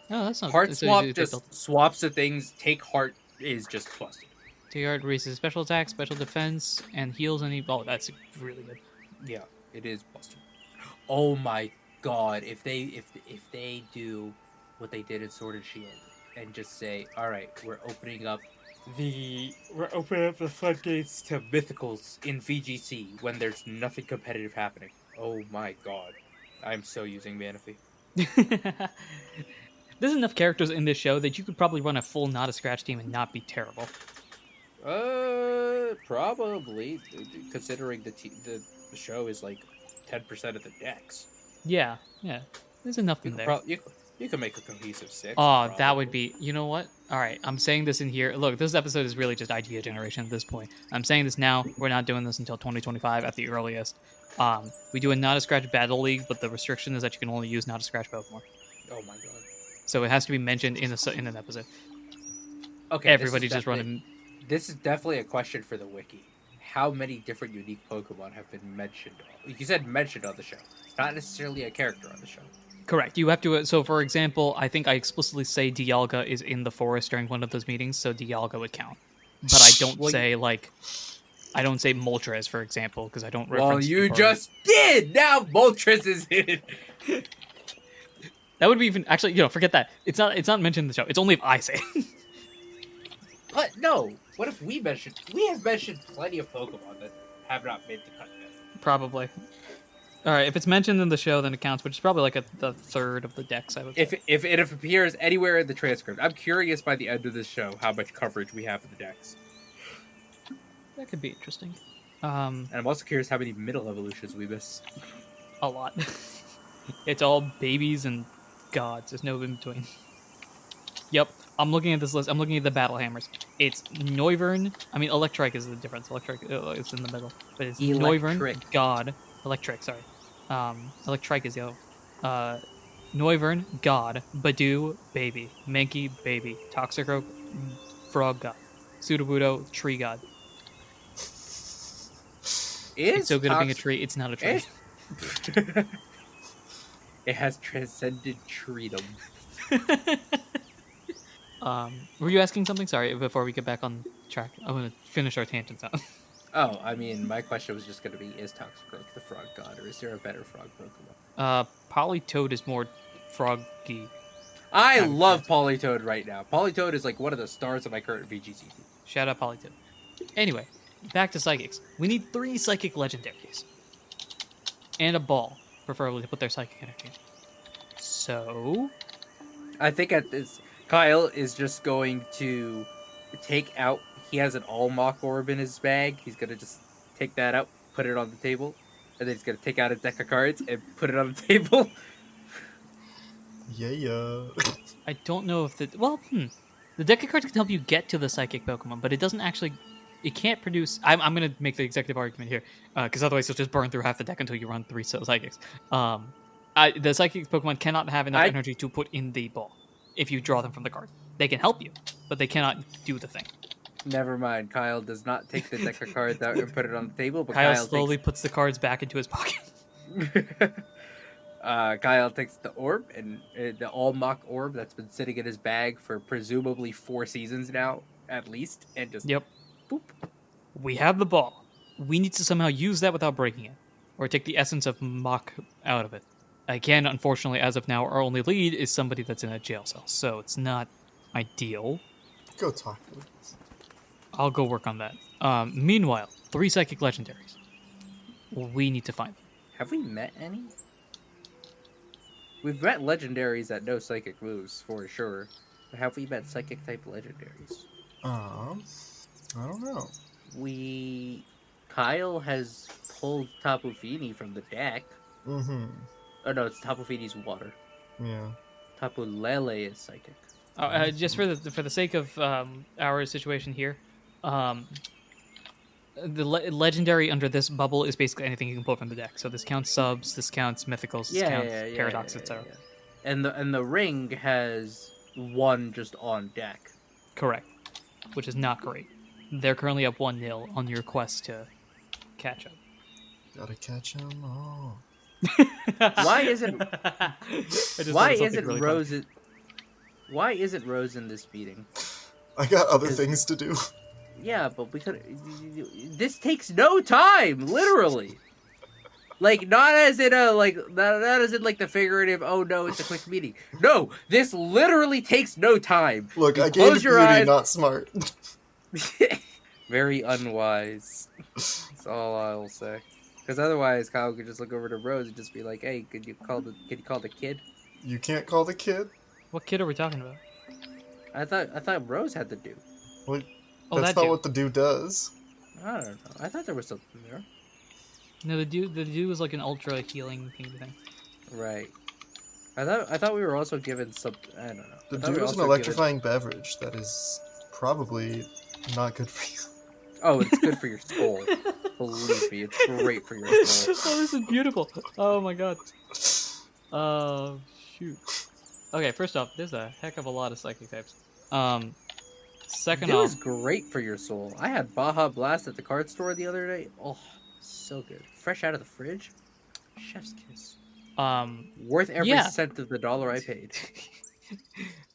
No, that's not. Heart it's Swap easy to just take swaps the things. Take Heart is just busted. Heart raises special attack, special defense, and heals any. Oh, that's really good. Yeah, it is busted. Oh my god! If they do what they did in Sword and Shield and just say, "All right, we're opening up the floodgates to mythicals in VGC when there's nothing competitive happening." Oh my god! I'm so using Manaphy. There's enough characters in this show that you could probably run a full not a scratch team and not be terrible. Probably considering the show is like 10% of the decks. Yeah. There's enough in there. You can make a cohesive 6. Oh, that would be. You know what? All right, I'm saying this in here. Look, this episode is really just idea generation at this point. I'm saying this now. We're not doing this until 2025 at the earliest. We do a not a scratch battle league, but the restriction is that you can only use not a scratch Pokemon. Oh my god. So it has to be mentioned in an episode. Okay. Everybody just running. This is definitely a question for the wiki. How many different unique Pokemon have been mentioned? You said mentioned on the show, not necessarily a character on the show. Correct. You have to. So, for example, I think I explicitly say Dialga is in the forest during one of those meetings, so Dialga would count. But I don't say I don't say Moltres, for example, because I don't. Well, you just did. Now Moltres is in. That would be even actually. Forget that. It's not mentioned in the show. It's only if I say it. But no. What if we mentioned? We have mentioned plenty of Pokemon that have not made the cut yet. Probably. All right. If it's mentioned in the show, then it counts, which is probably like the third of the decks. I would say. If it appears anywhere in the transcript, I'm curious by the end of this show how much coverage we have of the decks. That could be interesting. Um, And I'm also curious how many middle evolutions we miss. a lot. It's all babies and gods. There's no in between. Yep. I'm looking at this list. I'm looking at the battle hammers. It's Noivern. I mean, Electrike is the difference. Electrike is in the middle, but it's Noivern, Electric. God, Electric. Sorry, Electrike is the other. Uh, Noivern, God, Badoo, baby, Mankey, baby, Toxicroak, frog god, Sudowoodo, tree god. It's so good at being a tree. It's not a tree. It has transcended treedom. Were you asking something? Sorry, before we get back on track, I'm gonna finish our tangents out. Oh, I mean, my question was just going to be, is Toxicroak the frog god, or is there a better frog Pokemon? Politoed is more froggy. I love Politoed right now. Politoed is like one of the stars of my current VGC. Shout out Politoed. Anyway, back to Psychics. We need 3 Psychic Legendaries. And a ball, preferably, to put their Psychic energy in. So... I think at this, Kyle is just going to take out... He has an All-Mock Orb in his bag. He's going to just take that out, put it on the table, and then he's going to take out a deck of cards and put it on the table. Yeah. I don't know if the... Well, the deck of cards can help you get to the Psychic Pokemon, but it doesn't actually... It can't produce... I'm going to make the executive argument here, because otherwise you'll just burn through half the deck until you run 3 Psychics. The Psychic Pokemon cannot have enough energy to put in the ball if you draw them from the card. They can help you, but they cannot do the thing. Never mind. Kyle does not take the deck of cards out and put it on the table, but Kyle slowly puts the cards back into his pocket. Kyle takes the orb, and the All-Mock Orb that's been sitting in his bag for presumably 4 seasons now, at least, and just... Yep. Boop. We have the ball. We need to somehow use that without breaking it, or take the essence of Mock out of it. Again, unfortunately, as of now, our only lead is somebody that's in a jail cell, so it's not ideal. Go talk to him. I'll go work on that. Meanwhile, 3 Psychic Legendaries. We need to find them. Have we met any? We've met legendaries that know psychic moves, for sure. But have we met psychic-type legendaries? I don't know. Kyle has pulled Tapu Fini from the deck. Mm-hmm. Oh no, it's Tapu Fini's water. Yeah. Tapu Lele is psychic. Just for the sake of our situation here, the legendary under this bubble is basically anything you can pull from the deck. So this counts subs, this counts mythicals, this counts paradox, etc. And the ring has 1 just on deck. Correct, which is not great. They're currently up 1-0 on your quest to catch up. Gotta catch them all. Why isn't really Rose? Why isn't Rose in this meeting? I got other things to do. Yeah, but we could. This takes no time, literally. Like not as in a not as in like the figurative. Oh no, it's a quick meeting. No, this literally takes no time. Look, you I gave close your beauty, eyes. not smart. Very unwise. That's all I'll say. Because otherwise, Kyle could just look over to Rose and just be like, "Hey, could you call the kid?" You can't call the kid? What kid are we talking about? I thought Rose had to do. Well, Oh, that's that not dude. what the dude does. I don't know. I thought there was something there. No, the dude was like an ultra healing thing. Right. I thought we were also given some. I don't know. The I thought we dude were is an also electrifying beverage that is probably not good for you. Oh, it's good for your soul. Believe me, it's great for your soul. Oh, this is beautiful. Oh my god. Shoot. Okay, first off, there's a heck of a lot of psychic types. Second It off, was great for your soul. I had Baja Blast at the card store the other day. Oh, so good. Fresh out of the fridge. Chef's kiss. Worth every yeah. cent of the dollar I paid.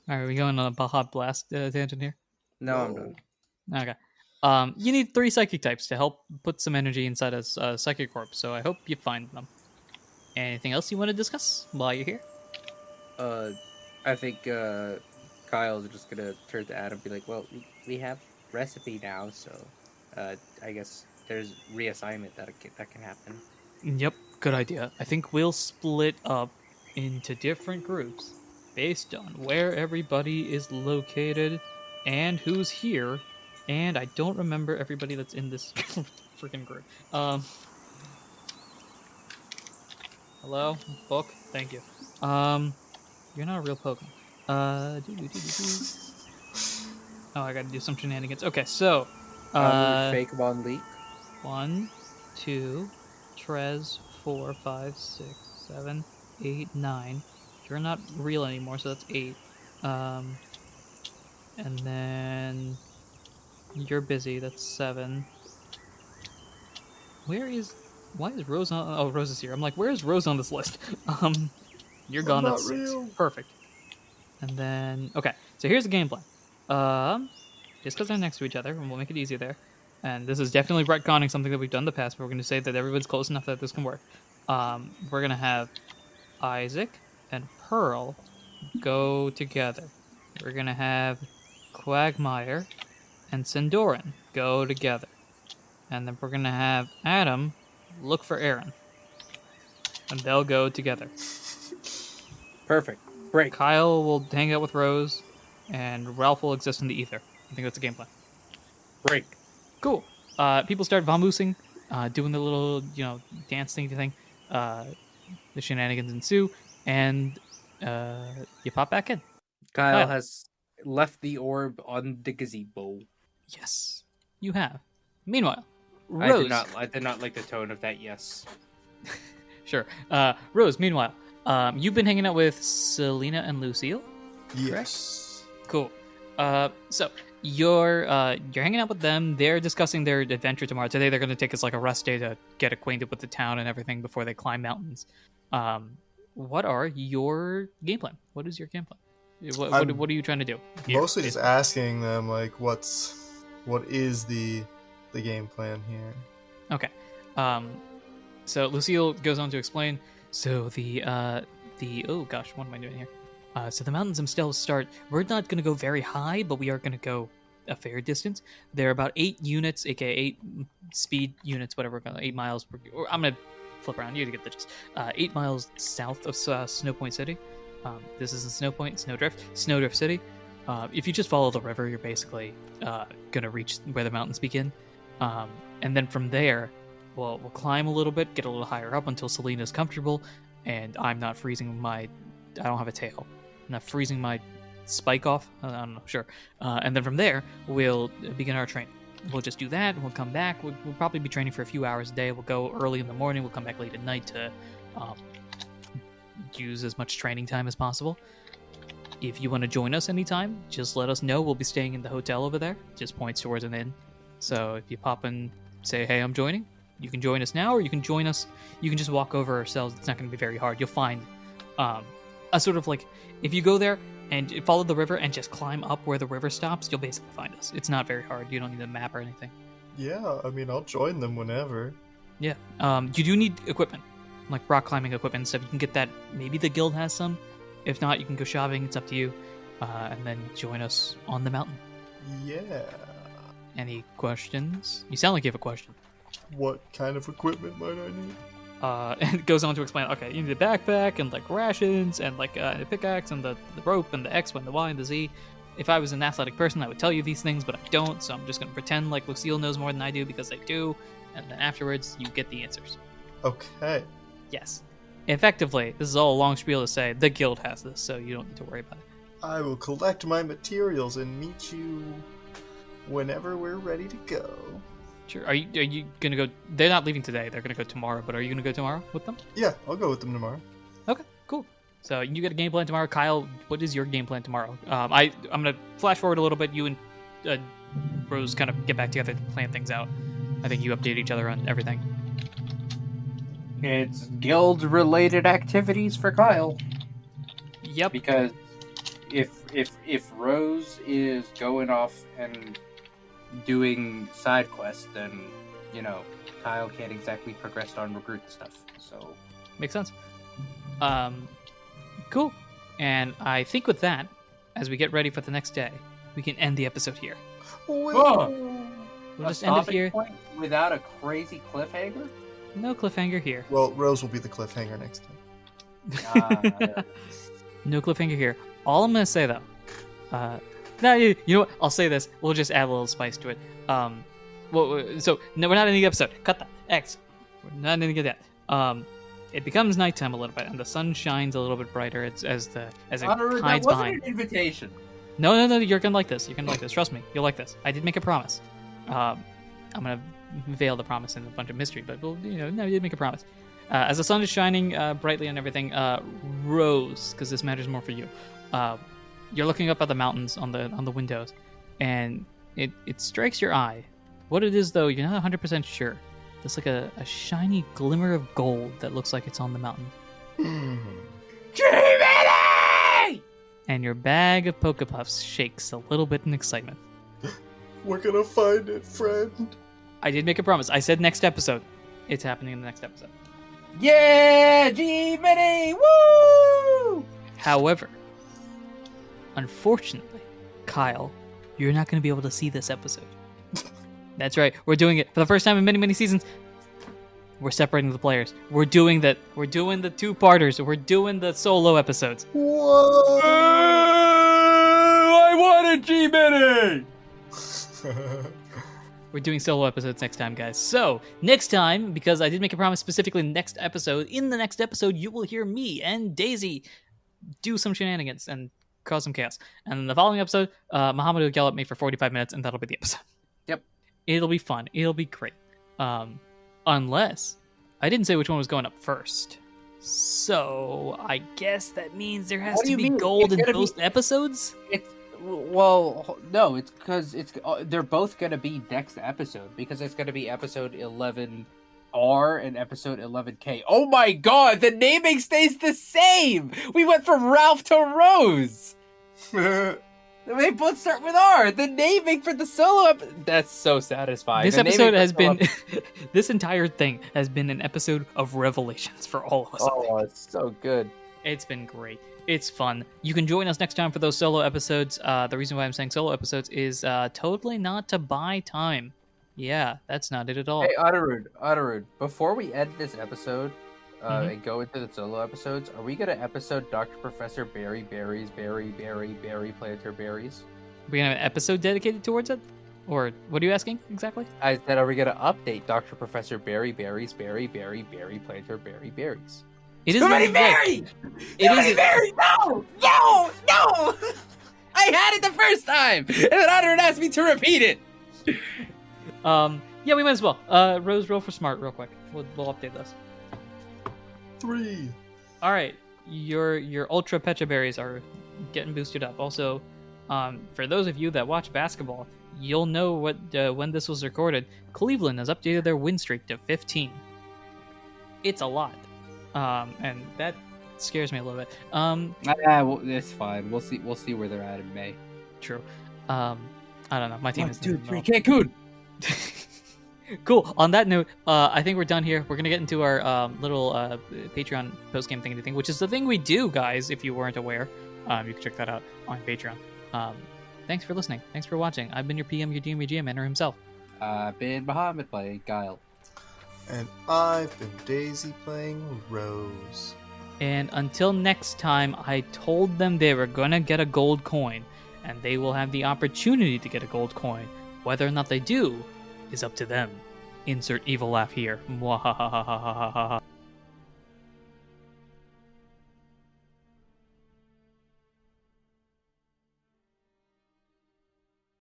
Alright, we going on a Baja Blast tangent here? No, I'm done. Okay. You need 3 psychic types to help put some energy inside a psychic corp, so I hope you find them. Anything else you want to discuss while you're here? I think Kyle's just gonna turn to Adam and be like, well, we have recipe now, so I guess there's reassignment that can happen. Yep, good idea. I think we'll split up into different groups based on where everybody is located and who's here And I don't remember everybody that's in this freaking group. Hello? Book? Thank you. You're not a real Pokemon. Oh, I gotta do some shenanigans. Okay, so, Fake Mon Leak. 1, 2, Trez, 4, 5, 6, 7, 8, 9. You're not real anymore, so that's 8. And then you're busy, that's 7. Why is Rose on? Oh, Rose is here. I'm like, where is Rose on this list? You're gone. not That's 6. real. Perfect. And then, okay, so here's the game plan. Just because they're next to each other, and we'll make it easier there. And this is definitely retconning something that we've done in the past, but we're going to say that everyone's close enough that this can work. We're going to have Isaac and Pearl go together. We're going to have Quagmire and Sindoran go together. And then we're going to have Adam look for Aaron. And they'll go together. Perfect. Break. Kyle will hang out with Rose, and Ralph will exist in the ether. I think that's the game plan. Break. Cool. People start vamoosing, doing the little, dance thing. The shenanigans ensue, and you pop back in. Kyle has left the orb on the gazebo. Yes, you have. Meanwhile, Rose. I did not like the tone of that. Yes. Sure. Rose. Meanwhile, you've been hanging out with Selena and Lucille. Yes. Cool. So you're hanging out with them. They're discussing their adventure tomorrow. Today they're going to take us like a rest day to get acquainted with the town and everything before they climb mountains. What are your game plan? What is your game plan? What are you trying to do? Here, Mostly just asking them like, what is the game plan here? Okay. So Lucille goes on to explain. So the oh gosh, what am I doing here? So the mountains themselves start. We're not going to go very high, but we are going to go a fair distance. They're about 8 units, aka 8 speed units, whatever. 8 miles per. Or I'm going to flip around. You to get the gist. 8 miles south of Snowpoint City. This is in Snowdrift City. If you just follow the river, you're basically going to reach where the mountains begin. And then from there, we'll climb a little bit, get a little higher up until Selena's comfortable, and I'm not freezing I don't have a tail. I'm not freezing my spike off. I don't know, sure. And then from there, we'll begin our training. We'll just do that, and we'll come back. We'll probably be training for a few hours a day. We'll go early in the morning. We'll come back late at night to use as much training time as possible. If you want to join us anytime, just let us know. We'll be staying in the hotel over there. Just points towards an inn. So if you pop in, say, hey, I'm joining, you can join us now, or you can join us. You can just walk over ourselves. It's not going to be very hard. You'll find a sort of like, if you go there and follow the river and just climb up where the river stops, you'll basically find us. It's not very hard. You don't need a map or anything. Yeah, I mean, I'll join them whenever. Yeah. You do need equipment, like rock climbing equipment and stuff. You can get that. Maybe the guild has some. If not, you can go shopping. It's up to you. And then join us on the mountain. Yeah. Any questions? You sound like you have a question. What kind of equipment might I need? And it goes on to explain, okay, you need a backpack and like rations and like a pickaxe and the rope and the X and the Y and the Z. If I was an athletic person, I would tell you these things, but I don't, so I'm just going to pretend like Lucille knows more than I do because I do, and then afterwards, you get the answers. Okay. Yes. Effectively, this is all a long spiel to say, the guild has this, so you don't need to worry about it. I will collect my materials and meet you whenever we're ready to go. Sure. Are you going to go? They're not leaving today. They're going to go tomorrow, but are you going to go tomorrow with them? Yeah, I'll go with them tomorrow. Okay, cool. So you get a game plan tomorrow. Kyle, what is your game plan tomorrow? I'm going to flash forward a little bit. You and Rose kind of get back together to plan things out. I think you update each other on everything. It's guild-related activities for Kyle. Yep. Because if Rose is going off and doing side quests, then Kyle can't exactly progress on recruit stuff. So makes sense. Cool. And I think with that, as we get ready for the next day, we can end the episode here. Whoa. We'll just end it here. Point without a crazy cliffhanger? No cliffhanger here. Well, Rose will be the cliffhanger next time. No cliffhanger here. All I'm going to say, though, No, you know what? I'll say this. We'll just add a little spice to it. So no, we're not ending the episode. Cut that. X. We're not ending it yet. It becomes nighttime a little bit, and the sun shines a little bit brighter as it Honoru, that hides wasn't behind. an invitation. No, you're gonna like this. You're gonna like this. Trust me, you'll like this. I did make a promise. I'm gonna veil the promise in a bunch of mystery, but no, I did make a promise. As the sun is shining brightly and everything, Rose, because this matters more for you. You're looking up at the mountains on the windows, and it strikes your eye. What it is, though, you're not 100% sure. There's like a shiny glimmer of gold that looks like it's on the mountain. Jiminy! And your bag of Pokepuffs shakes a little bit in excitement. We're gonna find it, friend. I did make a promise. I said next episode. It's happening in the next episode. Yeah, Jiminy! Woo! However, unfortunately, Kyle, you're not going to be able to see this episode. That's right. We're doing it for the first time in many, many seasons. We're separating the players. We're doing that. We're doing the two-parters. We're doing the solo episodes. What? I wanted Jiminy! We're doing solo episodes next time, guys. So, next time, because I did make a promise specifically next episode, in the next episode, you will hear me and Daisy do some shenanigans and cause some chaos. And in the following episode, Muhammad will yell at me for 45 minutes, and that'll be the episode. Yep. It'll be fun. It'll be great. Unless I didn't say which one was going up first. So, I guess that means there has What do to you be mean? gold It's in gonna both episodes? No, it's because they're both gonna be next episode because it's gonna be episode 11R and episode 11K. Oh my god, the naming stays the same. We went from Ralph to Rose. They both start with R. The naming for the solo that's so satisfying. This The episode naming has for been, this entire thing has been an episode of revelations for all of us. I think. Oh, it's so good. It's been great. It's fun. You can join us next time for those solo episodes. The reason why I'm saying solo episodes is totally not to buy time. Yeah, that's not it at all. Hey, Otterud, before we end this episode and go into the solo episodes, are we going to episode Dr. Professor Berry Berries, Berry Planter Berries? Are we going to have an episode dedicated towards it? Or what are you asking exactly? I said, are we going to update Dr. Professor Berry Berries, Berry Planter Berries? It is Too many like- berries! Too many berries! No! I had it the first time! And then Otterud asked me to repeat it! Yeah, we might as well. Rose, roll for smart real quick. We'll update this. 3. All right, your ultra pecha berries are getting boosted up. Also, for those of you that watch basketball, you'll know what when this was recorded. Cleveland has updated their win streak to 15. It's a lot, and that scares me a little bit. Well, it's fine. We'll see where they're at in May. True. I don't know. My team 1, is 2, 3, Cancun! Cool. On that note, I think we're done here. We're gonna get into our little Patreon post-game thing, which is the thing we do, guys. If you weren't aware, you can check that out on Patreon. Thanks for listening. Thanks for watching. I've been your PM, your DM, your GM, Enter himself. I've been Muhammad playing Guile. And I've been Daisy playing Rose. And until next time, I told them they were gonna get a gold coin, and they will have the opportunity to get a gold coin. Whether or not they do is up to them. Insert evil laugh here. Mwahahahahaha.